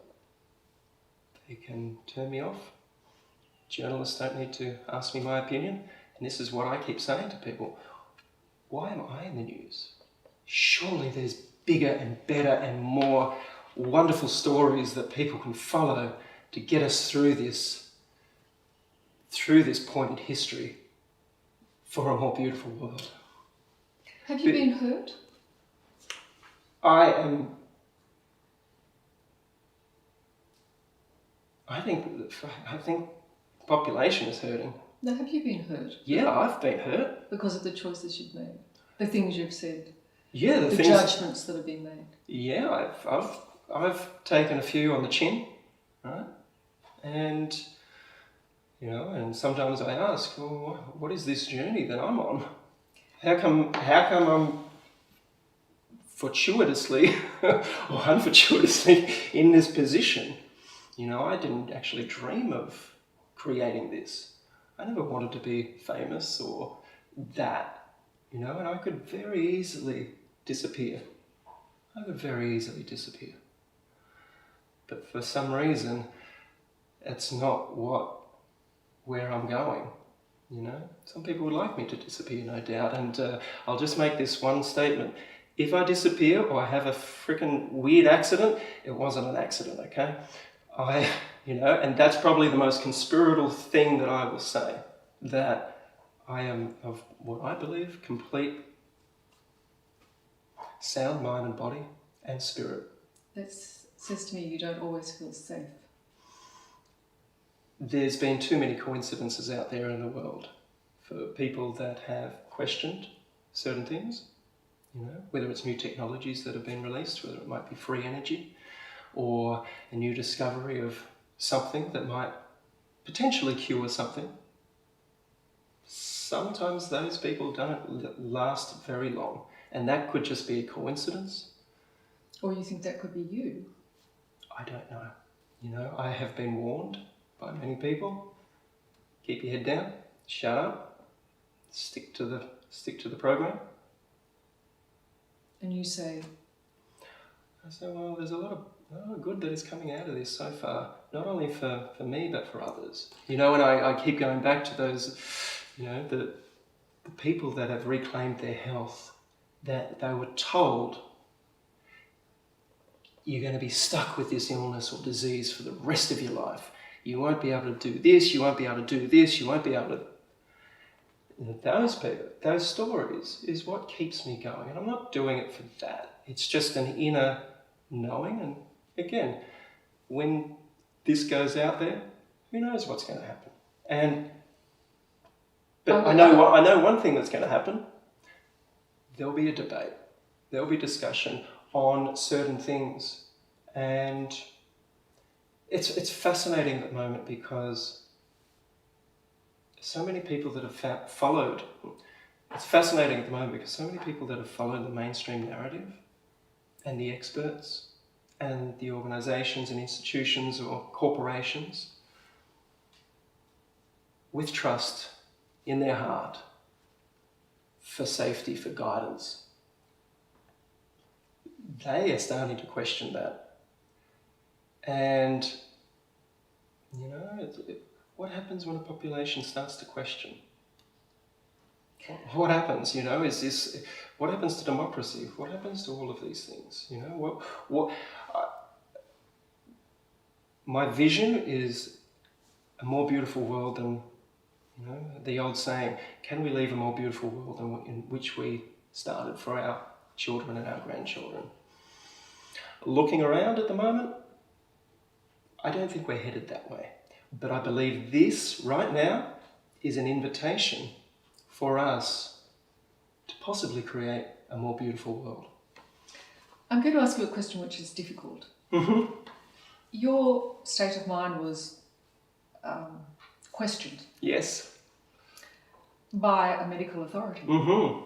They can turn me off. Journalists don't need to ask me my opinion. And this is what I keep saying to people. Why am I in the news? Surely there's bigger and better and more wonderful stories that people can follow to get us through this point in history for a more beautiful world. Have you been hurt? I think population is hurting. No, have you been hurt? Yeah, I've been hurt. Because of the choices you've made, the things you've said. Yeah, the judgments that have been made. Yeah, I've taken a few on the chin, right? And and sometimes I ask, well, what is this journey that I'm on? How come I'm fortuitously or unfortuitously in this position? I didn't actually dream of creating this. I never wanted to be famous or that, and I could very easily disappear. But for some reason, it's not where I'm going, Some people would like me to disappear, no doubt, and I'll just make this one statement. If I disappear or I have a freaking weird accident, it wasn't an accident, okay? And that's probably the most conspiratorial thing that I will say, that I am of what I believe complete sound mind and body and spirit. That says to me you don't always feel safe. There's been too many coincidences out there in the world for people that have questioned certain things, whether it's new technologies that have been released, whether it might be free energy, or a new discovery of something that might potentially cure something, sometimes those people don't last very long. And that could just be a coincidence. Or you think that could be you? I don't know. You know, I have been warned by many people. Keep your head down, shut up, stick to the program. And you say, I say, well, there's a lot of good that is coming out of this so far, not only for me, but for others. You know, and I keep going back to those, you know, the people that have reclaimed their health, that they were told, you're going to be stuck with this illness or disease for the rest of your life. You won't be able to do this, you won't be able to do this, you won't be able to... Those people, those stories is what keeps me going. And I'm not doing it for that. It's just an inner knowing. And again, when this goes out there, who knows what's going to happen? But I know one thing that's going to happen. There'll be a debate. There'll be discussion on certain things. And it's fascinating at the moment because so many people that have followed, it's fascinating at the moment because so many people that have followed the mainstream narrative and the experts and the organisations and institutions or corporations with trust in their heart for safety, for guidance, they are starting to question that. And, you know, what happens when a population starts to question? What happens, you know, what happens to democracy? What happens to all of these things? You know, my vision is a more beautiful world than, you know, the old saying, can we leave a more beautiful world than in which we started for our children and our grandchildren? Looking around at the moment, I don't think we're headed that way. But I believe this right now is an invitation for us to possibly create a more beautiful world. I'm going to ask you a question which is difficult. Mm-hmm. Your state of mind was questioned. Yes. By a medical authority. Mm-hmm.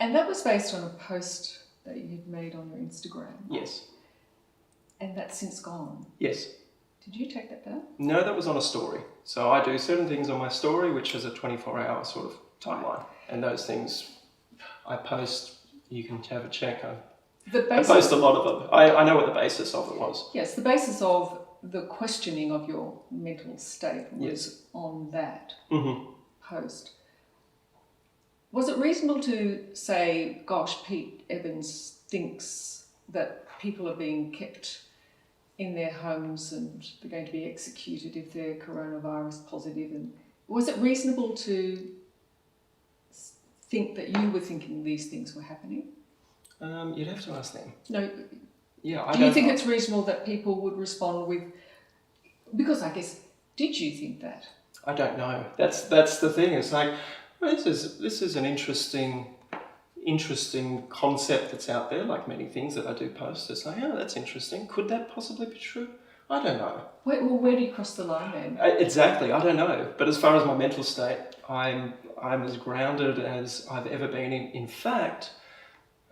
And that was based on a post that you'd made on your Instagram. Yes. And that's since gone. Yes. Did you take that down? No, that was on a story. So I do certain things on my story, which is a 24-hour sort of timeline. And those things I post, you can have a check. I post a lot of them. I know what the basis of it was. Yes, the basis of the questioning of your mental state was on that post. Was it reasonable to say, gosh, Pete Evans thinks that people are being kept in their homes and they're going to be executed if they're coronavirus positive? And was it reasonable to think that you were thinking these things were happening? You'd have to ask them. No. Yeah. Do you think it's reasonable that people would respond with? Because I guess, did you think that? I don't know. That's the thing. It's like, well, this is an interesting concept that's out there. Like many things that I do post, it's like, oh, that's interesting. Could that possibly be true? I don't know. Where do you cross the line then? Exactly. I don't know. But as far as my mental state, I'm as grounded as I've ever been. In fact,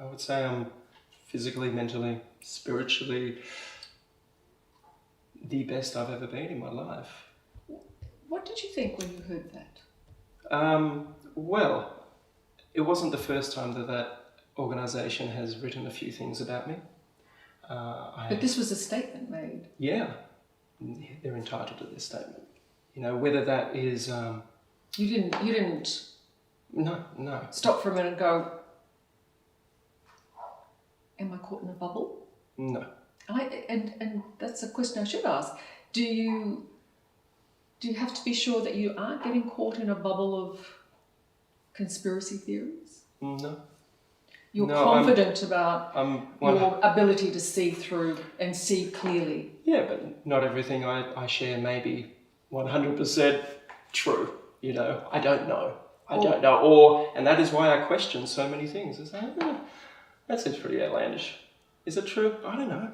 I would say I'm physically, mentally, spiritually the best I've ever been in my life. What did you think when you heard that? Well, it wasn't the first time that organisation has written a few things about me. But this was a statement made. Yeah, they're entitled to this statement. You know, whether that is... You didn't... No. Stop for a minute and go, am I caught in a bubble? No. And that's a question I should ask. Do you have to be sure that you aren't getting caught in a bubble of conspiracy theories? No. You're confident about well, your ability to see through and see clearly. Yeah, but not everything I share may be 100% true. You know, I don't know. I don't know. And that is why I question so many things. It's like, that seems pretty outlandish. Is it true? I don't know.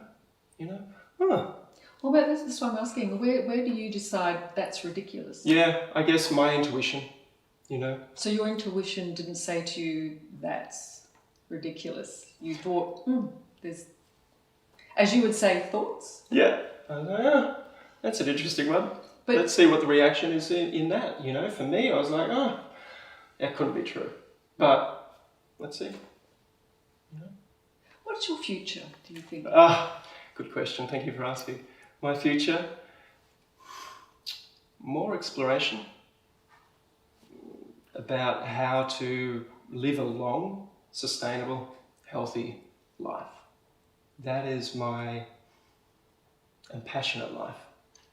You know? Well, but that's what I'm asking. Where do you decide that's ridiculous? Yeah, I guess my intuition. you know. So your intuition didn't say to you, that's ridiculous. You thought, there's, as you would say, thoughts? Yeah. That's an interesting one. But let's see what the reaction is in that, you know. For me, I was like, that couldn't be true. But let's see. You know? What's your future, do you think? Good question. Thank you for asking. My future, more exploration about how to live a long, sustainable, healthy life. That is my, and passionate life,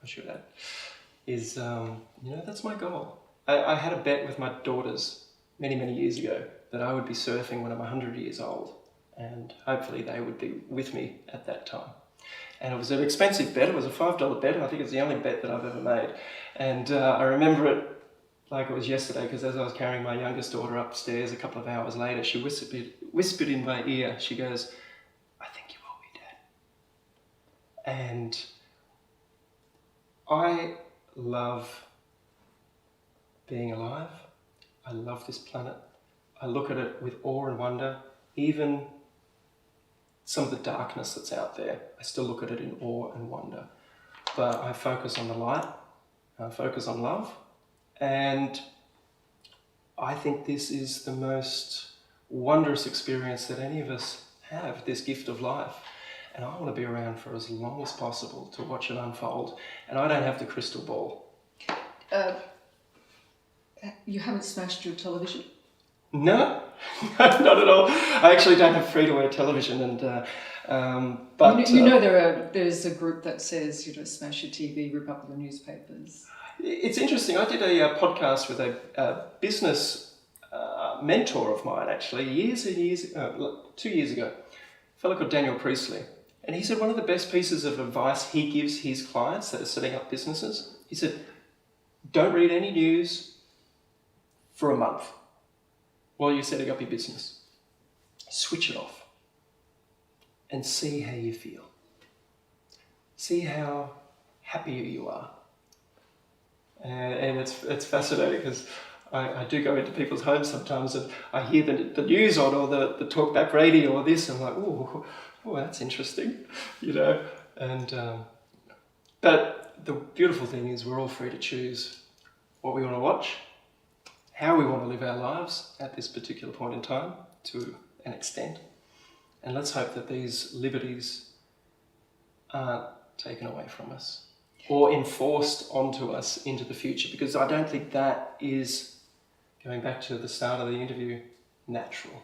I should add, is, that's my goal. I had a bet with my daughters many, many years ago that I would be surfing when I'm 100 years old, and hopefully they would be with me at that time. And it was an expensive bet. It was a $5 bet. I think it's the only bet that I've ever made. And I remember it like it was yesterday, because as I was carrying my youngest daughter upstairs a couple of hours later, she whispered in my ear, she goes, "I think you will be, Dad." And I love being alive. I love this planet. I look at it with awe and wonder. Even some of the darkness that's out there, I still look at it in awe and wonder. But I focus on the light, I focus on love, and I think this is the most wondrous experience that any of us have, this gift of life. And I want to be around for as long as possible to watch it unfold. And I don't have the crystal ball. You haven't smashed your television? No, not at all. I actually don't have free-to-air television, and but there's a group that says, smash your TV, rip up the newspapers. It's interesting. I did a podcast with a business mentor of mine, actually, 2 years ago, a fellow called Daniel Priestley. And he said one of the best pieces of advice he gives his clients that are setting up businesses, he said, don't read any news for a month while you're setting up your business. Switch it off and see how you feel. See how happier you are. And it's fascinating, because I do go into people's homes sometimes and I hear the news on, or the talkback radio or this, and I'm like, oh, that's interesting, And but the beautiful thing is we're all free to choose what we want to watch, how we want to live our lives at this particular point in time, to an extent. And let's hope that these liberties aren't taken away from us or enforced onto us into the future, because I don't think that is, going back to the start of the interview, natural.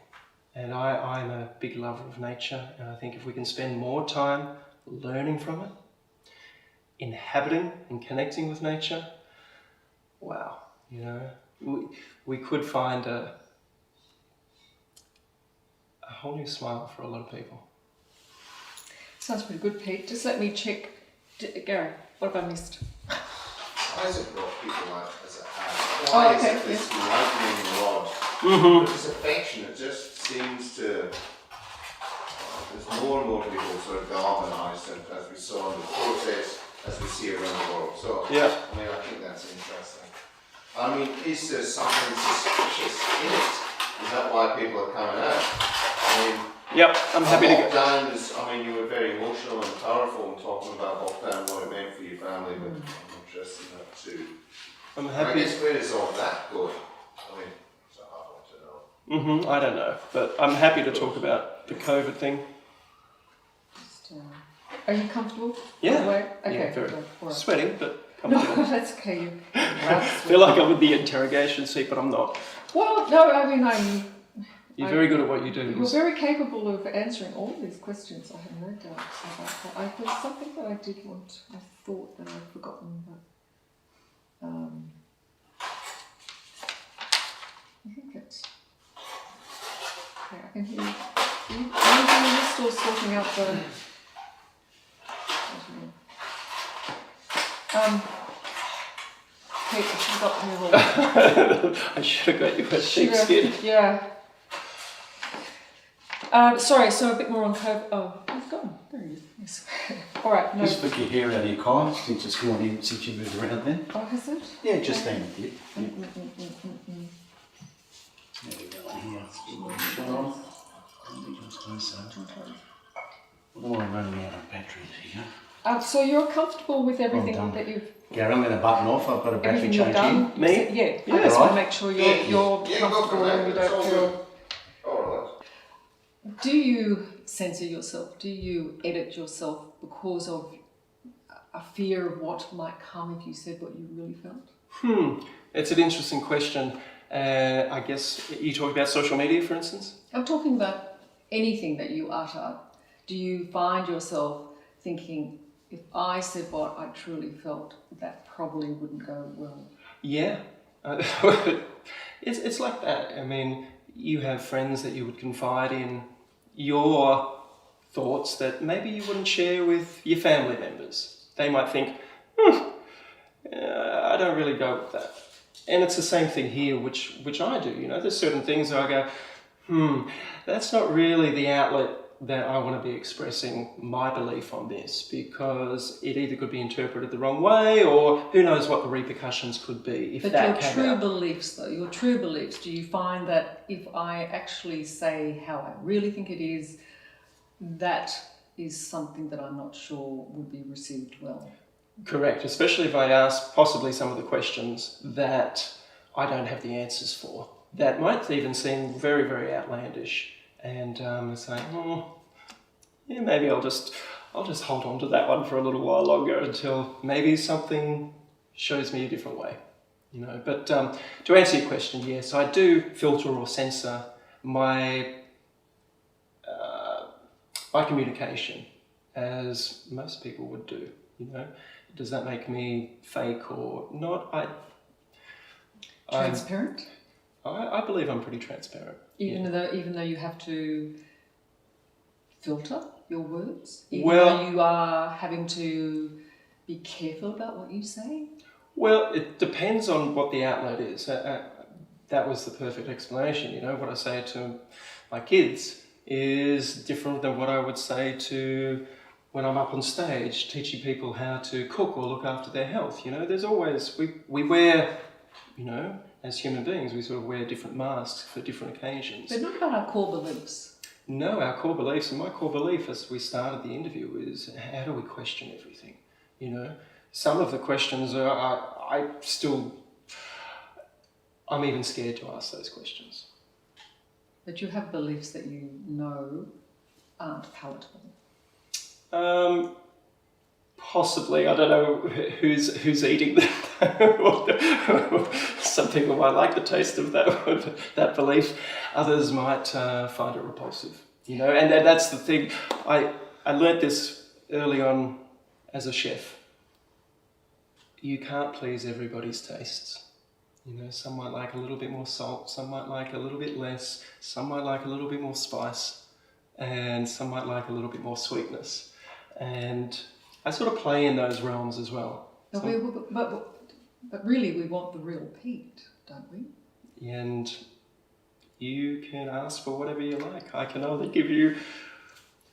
And I'm a big lover of nature, and I think if we can spend more time learning from it, inhabiting and connecting with nature, wow, we could find a whole new smile for a lot of people. Sounds pretty good, Pete. Just let me check. Gary, what have I missed? Why is it what people like as a habit? Oh, Why okay, is it this lightning rod? Mm-hmm. This affection, it just seems to... there's more and more people sort of galvanised, and as we saw in the protest, as we see around the world. So, yeah. I think that's interesting. Is there something suspicious in it? Is that why people are coming out? Yep, I'm happy to go. Lockdown is, you were very emotional and powerful in talking about lockdown, what it meant for your family, but I'm interested in that too. I'm happy. I guess where is all that going? It's a hard one to know. I don't know, but I'm happy to talk about the COVID thing. Are you comfortable? Yeah. Okay. Yeah, very. Right. Sweating, but No, comfortable. that's okay. I feel like I'm in the interrogation seat, but I'm not. Well, no, You're very good at what you do. You're very capable of answering all these questions. I have no doubt about that. There's something that I did want. I thought that I'd forgotten, but I think it's. Okay, I can hear you. Are you still sorting out the? Kate, I should have got you I should have got you a sheepskin. Yeah. Sorry, so a bit more on COVID. Oh, he's gone. There he is. Yes. All right. No. Just flick your hair out of your collar since it's gone in, since you moved around then. Oh, has it? Yeah, just then it did. Yeah. Turn on. I suppose so. Oh, I'm running out of batteries here. So you're comfortable with everything done. that you've Gary, I'm going to button off. I've got a battery everything you've change done? in. Me? Yeah. Yeah, I just right. want to make sure you're Go for comfortable it, and you mate. It's don't all feel. good. All right. Do you censor yourself? Do you edit yourself because of a fear of what might come if you said what you really felt? It's an interesting question. I guess you talk about social media, for instance? I'm talking about anything that you utter. Do you find yourself thinking, if I said what I truly felt, that probably wouldn't go well? Yeah. It's like that. I mean, you have friends that you would confide in your thoughts that maybe you wouldn't share with your family members. They might think, I don't really go with that. And it's the same thing here, which I do. You know, there's certain things that I go, that's not really the outlet that I want to be expressing my belief on this, because it either could be interpreted the wrong way, or who knows what the repercussions could be if But that your came true out. beliefs, though, your true beliefs, do you find that if I actually say how I really think it is, that is something that I'm not sure would be received well? Correct, especially if I ask possibly some of the questions that I don't have the answers for, that might even seem very, very outlandish, and say, yeah, maybe I'll just hold on to that one for a little while longer until maybe something shows me a different way, you know. But to answer your question, yes, I do filter or censor my communication, as most people would do, you know. Does that make me fake or not? Transparent? I believe I'm pretty transparent. Even though you have to filter your words? Even Well- though you are having to be careful about what you say? Well, it depends on what the outlet is. That was the perfect explanation. You know, what I say to my kids is different than what I would say to when I'm up on stage teaching people how to cook or look after their health. You know, there's always, we wear, you know, as human beings, we sort of wear different masks for different occasions. But not about our core beliefs. No, our core beliefs, and my core belief as we started the interview is, how do we question everything? You know, some of the questions I'm even scared to ask those questions. But you have beliefs that you know aren't palatable. Possibly, I don't know who's eating them. Some people might like the taste of that belief. Others might find it repulsive. You know, and that's the thing. I learnt this early on as a chef. You can't please everybody's tastes. You know, some might like a little bit more salt, some might like a little bit less, some might like a little bit more spice, and some might like a little bit more sweetness. And I sort of play in those realms as well. But, but really we want the real Pete, don't we? And you can ask for whatever you like. I can only give you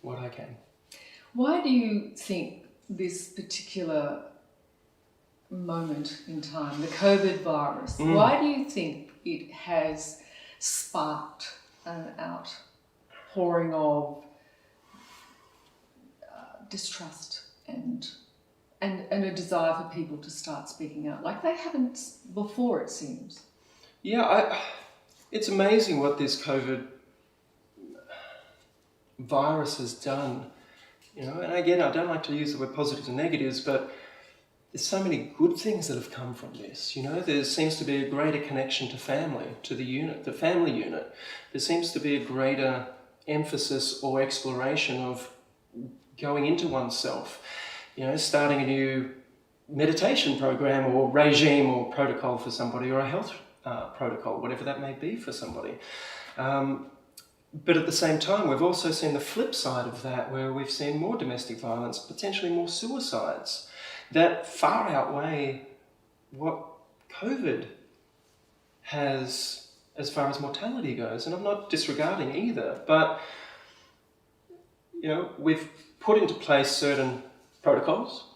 what I can. Why do you think this particular moment in time, the COVID virus, why do you think it has sparked an outpouring of distrust and a desire for people to start speaking out like they haven't before, it seems? Yeah, it's amazing what this COVID virus has done. You know, and again, I don't like to use the word positives and negatives, but there's so many good things that have come from this. You know, there seems to be a greater connection to family, to the family unit. There seems to be a greater emphasis or exploration of going into oneself. You know, starting a new meditation program or regime or protocol for somebody, or a health protocol, whatever that may be for somebody. But at the same time, we've also seen the flip side of that, where we've seen more domestic violence, potentially more suicides, that far outweigh what COVID has as far as mortality goes. And I'm not disregarding either, but you know, we've put into place certain protocols,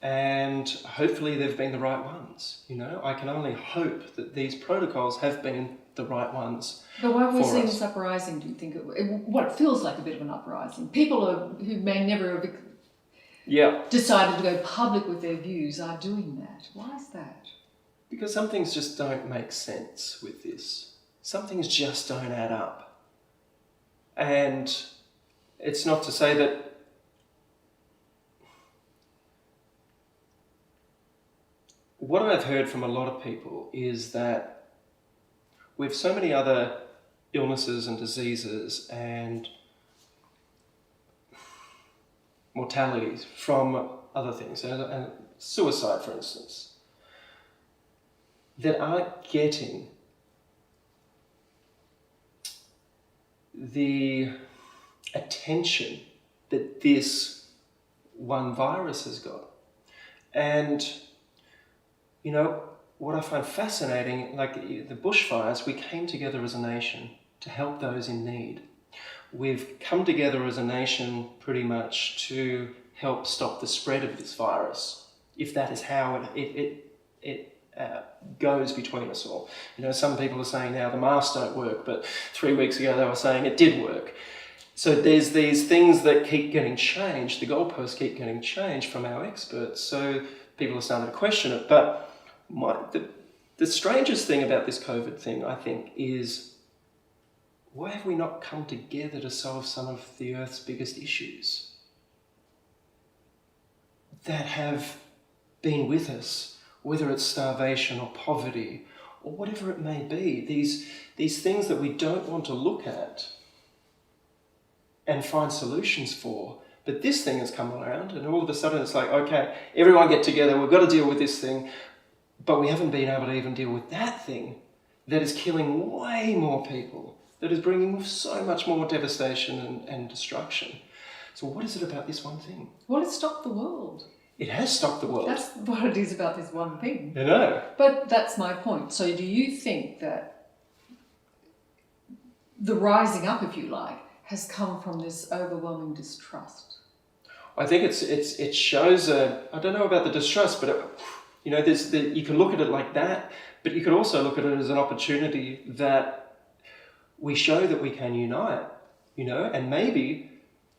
and hopefully they've been the right ones. You know, I can only hope that these protocols have been the right ones. But why are we for seeing us. this uprising, do you think? What it feels like a bit of an uprising. People who may never have Yeah, decided to go public with their views are doing that. Why is that? because some things just don't make sense with this. Some things just don't add up. And it's not to say that what I've heard from a lot of people is that with so many other illnesses and diseases and mortalities from other things, and suicide, for instance, that aren't getting the attention that this one virus has got. And, you know, what I find fascinating, like the bushfires, we came together as a nation to help those in need. We've come together as a nation pretty much to help stop the spread of this virus, if that is how it goes between us all. You know, some people are saying now the masks don't work, but 3 weeks ago they were saying it did work. So there's these things that keep getting changed, the goalposts keep getting changed from our experts, so people are starting to question it. But the strangest thing about this COVID thing, I think, is why have we not come together to solve some of the Earth's biggest issues that have been with us, whether it's starvation or poverty or whatever it may be, these things that we don't want to look at and find solutions for. But this thing has come around and all of a sudden it's like, okay, everyone get together, we've got to deal with this thing, but we haven't been able to even deal with that thing that is killing way more people, that is bringing so much more devastation and destruction. So what is it about this one thing? Well, it stopped the world. It has stopped the world. That's what it is about this one thing. You know. But that's my point. So do you think that the rising up, if you like, has come from this overwhelming distrust? I think it shows I don't know about the distrust, but you know, you can look at it like that, but you could also look at it as an opportunity that we show that we can unite, you know, and maybe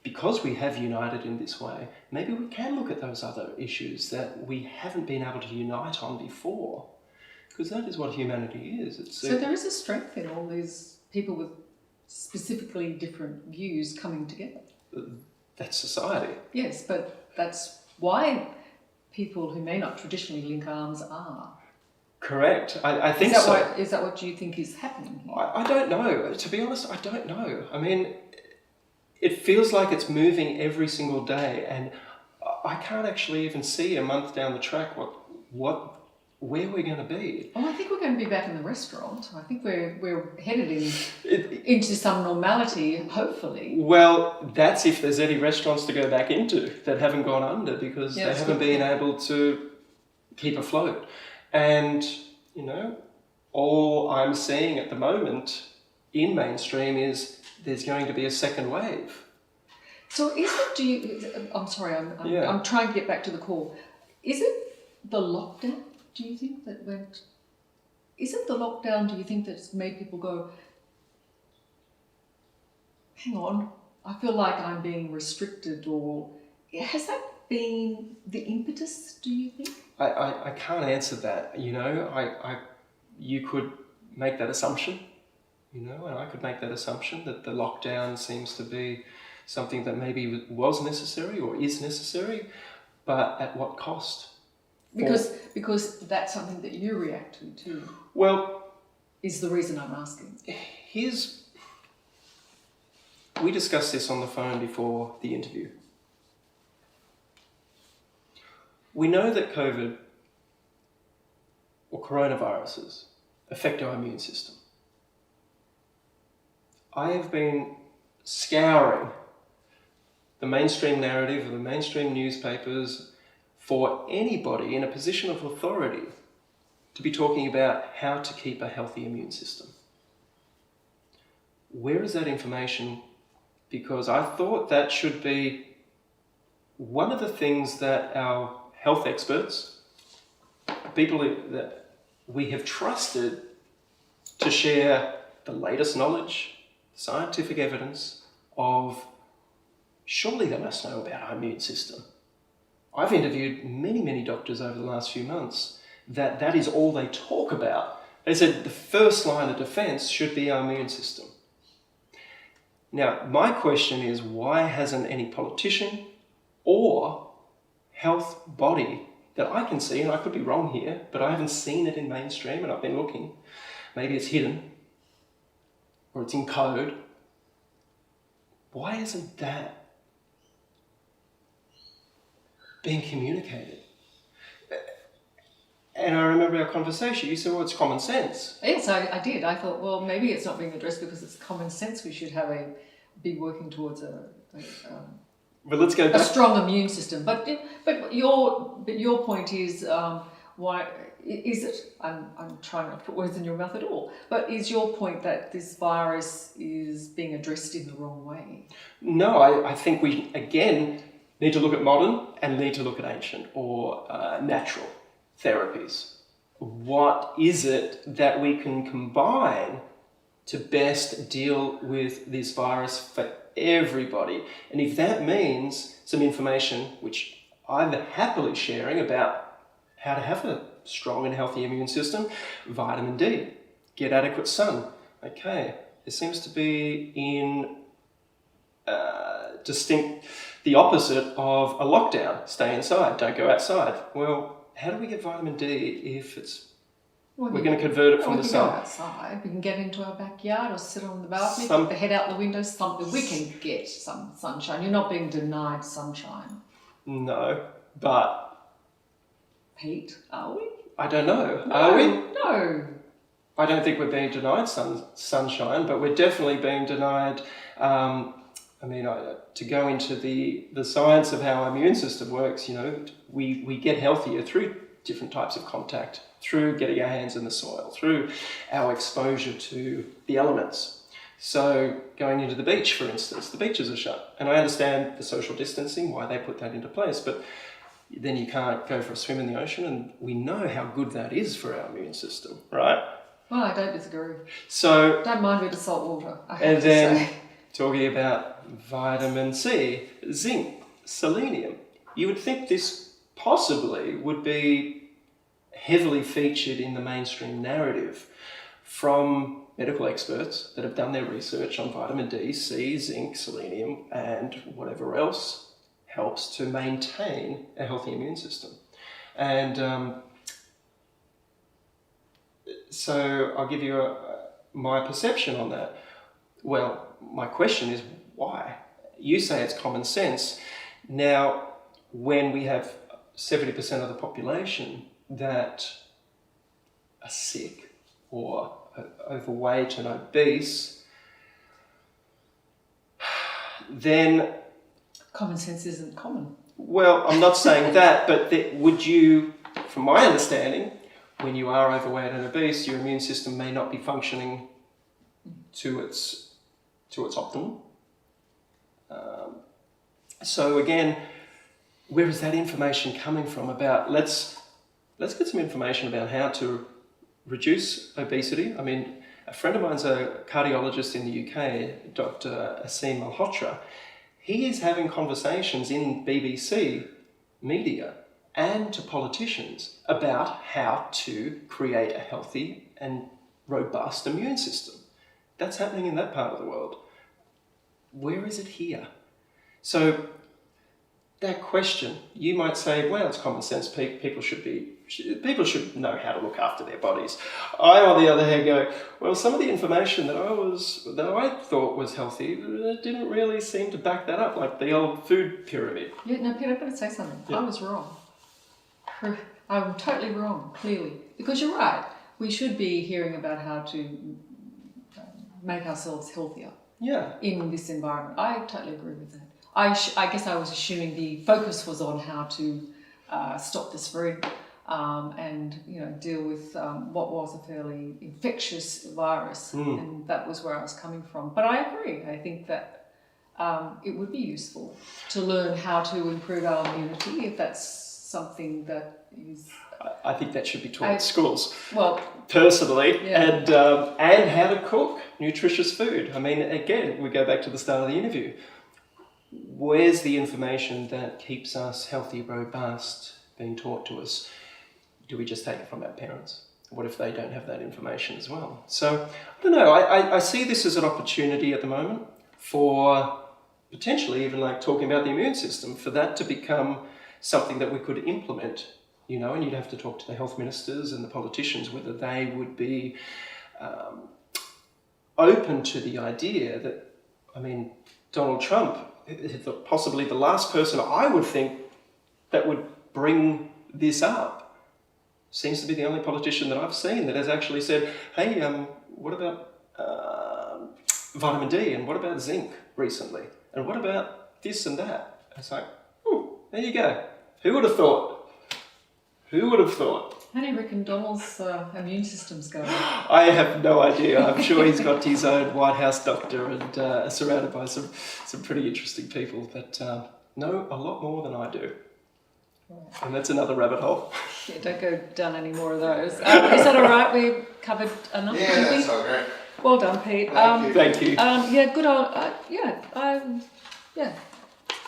because we have united in this way, maybe we can look at those other issues that we haven't been able to unite on before, because that is what humanity is. So there is a strength in all these people with specifically different views coming together. That's society. Yes, but that's why people who may not traditionally link arms are. Correct. I think is that so. Is that what you think is happening here? I don't know. To be honest, I don't know. I mean, it feels like it's moving every single day, and I can't actually even see a month down the track where we're going to be. Oh, I think we're going to be back in the restaurant. I think we're headed into some normality, hopefully. Well, that's if there's any restaurants to go back into that haven't gone under because they haven't been able to keep afloat. And, you know, all I'm seeing at the moment in mainstream is there's going to be a second wave. So is it, I'm sorry, I'm trying to get back to the core. Is it the lockdown, do you think, that went... Is it the lockdown, do you think, that's made people go, hang on, I feel like I'm being restricted, or has that been the impetus, do you think? I can't answer that, you know. You could make that assumption, you know, and I could make that assumption that the lockdown seems to be something that maybe was necessary or is necessary, but at what cost? Because that's something that you react to too. Well, is the reason I'm asking. We discussed this on the phone before the interview. We know that COVID or coronaviruses affect our immune system. I have been scouring the mainstream narrative of the mainstream newspapers for anybody in a position of authority to be talking about how to keep a healthy immune system. Where is that information? Because I thought that should be one of the things that our health experts, people that we have trusted to share the latest knowledge, scientific evidence of surely they must know about our immune system. I've interviewed many doctors over the last few months that is all they talk about. They said the first line of defense should be our immune system. Now, my question is, why hasn't any politician or health body that I can see, and I could be wrong here, but I haven't seen it in mainstream and I've been looking, maybe it's hidden or it's in code. Why isn't that being communicated? And I remember our conversation, you said, well, it's common sense. Yes, I did. I thought, well, maybe it's not being addressed because it's common sense. We should be working towards But let's go a back. strong immune system. But your point is, why is it? I'm trying not to put words in your mouth at all. But is your point that this virus is being addressed in the wrong way? No, I think we, again, need to look at modern and need to look at ancient or natural therapies. What is it that we can combine to best deal with this virus for everybody? And if that means some information, which I'm happily sharing about how to have a strong and healthy immune system, vitamin D, get adequate sun. Okay, there seems to be in the opposite of a lockdown. Stay inside, don't go outside. Well, how do we get vitamin D if we're going to convert it from the sun? We can go outside. We can get into our backyard or sit on the balcony, put the head out the window. Something we can get some sunshine. You're not being denied sunshine. No, but Pete, are we? I don't know. No, Are we? No. I don't think we're being denied sunshine, but we're definitely being denied. To go into the science of how our immune system works, we get healthier through different types of contact, through getting our hands in the soil, through our exposure to the elements. So going into the beach, for instance, the beaches are shut. And I understand the social distancing, why they put that into place, but then you can't go for a swim in the ocean, and we know how good that is for our immune system, right? Well, I don't disagree. So, don't mind a bit of salt water, I have and to then say. Talking about vitamin C, zinc, selenium, you would think this possibly would be heavily featured in the mainstream narrative from medical experts that have done their research on vitamin D, C, zinc, selenium, and whatever else helps to maintain a healthy immune system. And so I'll give you my perception on that. Well, my question is why? You say it's common sense. Now, when we have 70% of the population that are sick or overweight and obese, then... Common sense isn't common. Well, I'm not saying that, but would you, from my understanding, when you are overweight and obese, your immune system may not be functioning to its optimum. So again, where is that information coming from about, let's get some information about how to reduce obesity. I mean, a friend of mine's a cardiologist in the UK, Dr. Asim Malhotra. He is having conversations in BBC media and to politicians about how to create a healthy and robust immune system. That's happening in that part of the world. Where is it here? So that question, you might say, well, it's common sense. People should know how to look after their bodies. I, on the other hand, go, well, some of the information that I thought was healthy didn't really seem to back that up, like the old food pyramid. Yeah, no, Peter, I'm going to say something. Yeah. I was wrong. I'm totally wrong, clearly. Because you're right. We should be hearing about how to make ourselves healthier. Yeah. In this environment. I totally agree with that. I guess I was assuming the focus was on how to stop the spread and deal with what was a fairly infectious virus, and that was where I was coming from. But I agree. I think that it would be useful to learn how to improve our immunity if that's something that is, I think that should be taught in schools. well, Personally, Yeah. and how to cook nutritious food. I mean, again, we go back to the start of the interview. Where's the information that keeps us healthy, robust, being taught to us? Do we just take it from our parents? What if they don't have that information as well? So, I don't know, I see this as an opportunity at the moment for potentially even like talking about the immune system, for that to become something that we could implement, you know, and you'd have to talk to the health ministers and the politicians whether they would be open to the idea that, I mean, Donald Trump, possibly the last person I would think that would bring this up, seems to be the only politician that I've seen that has actually said, hey, what about vitamin D, and what about zinc recently, and what about this and that? It's like, there you go. Who would have thought? Who would have thought? how do you reckon Donald's immune system's going? I have no idea. I'm sure he's got his own White House doctor and surrounded by some pretty interesting people that know a lot more than I do. And that's another rabbit hole. Yeah, don't go down any more of those. Is that all right? We covered enough. Yeah, do you that's think? all great. Well done, Pete. Thank you. Thank you. Yeah, good old.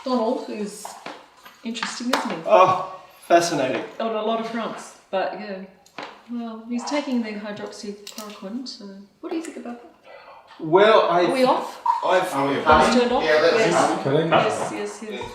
Donald is interesting, isn't he? Oh, fascinating. On a lot of fronts, but yeah. Well, he's taking the hydroxychloroquine. So, what do you think about that? Well, Are we off? I've That's turned off. Yeah, that's Yes. Kidding? Yes. Yes. Yes.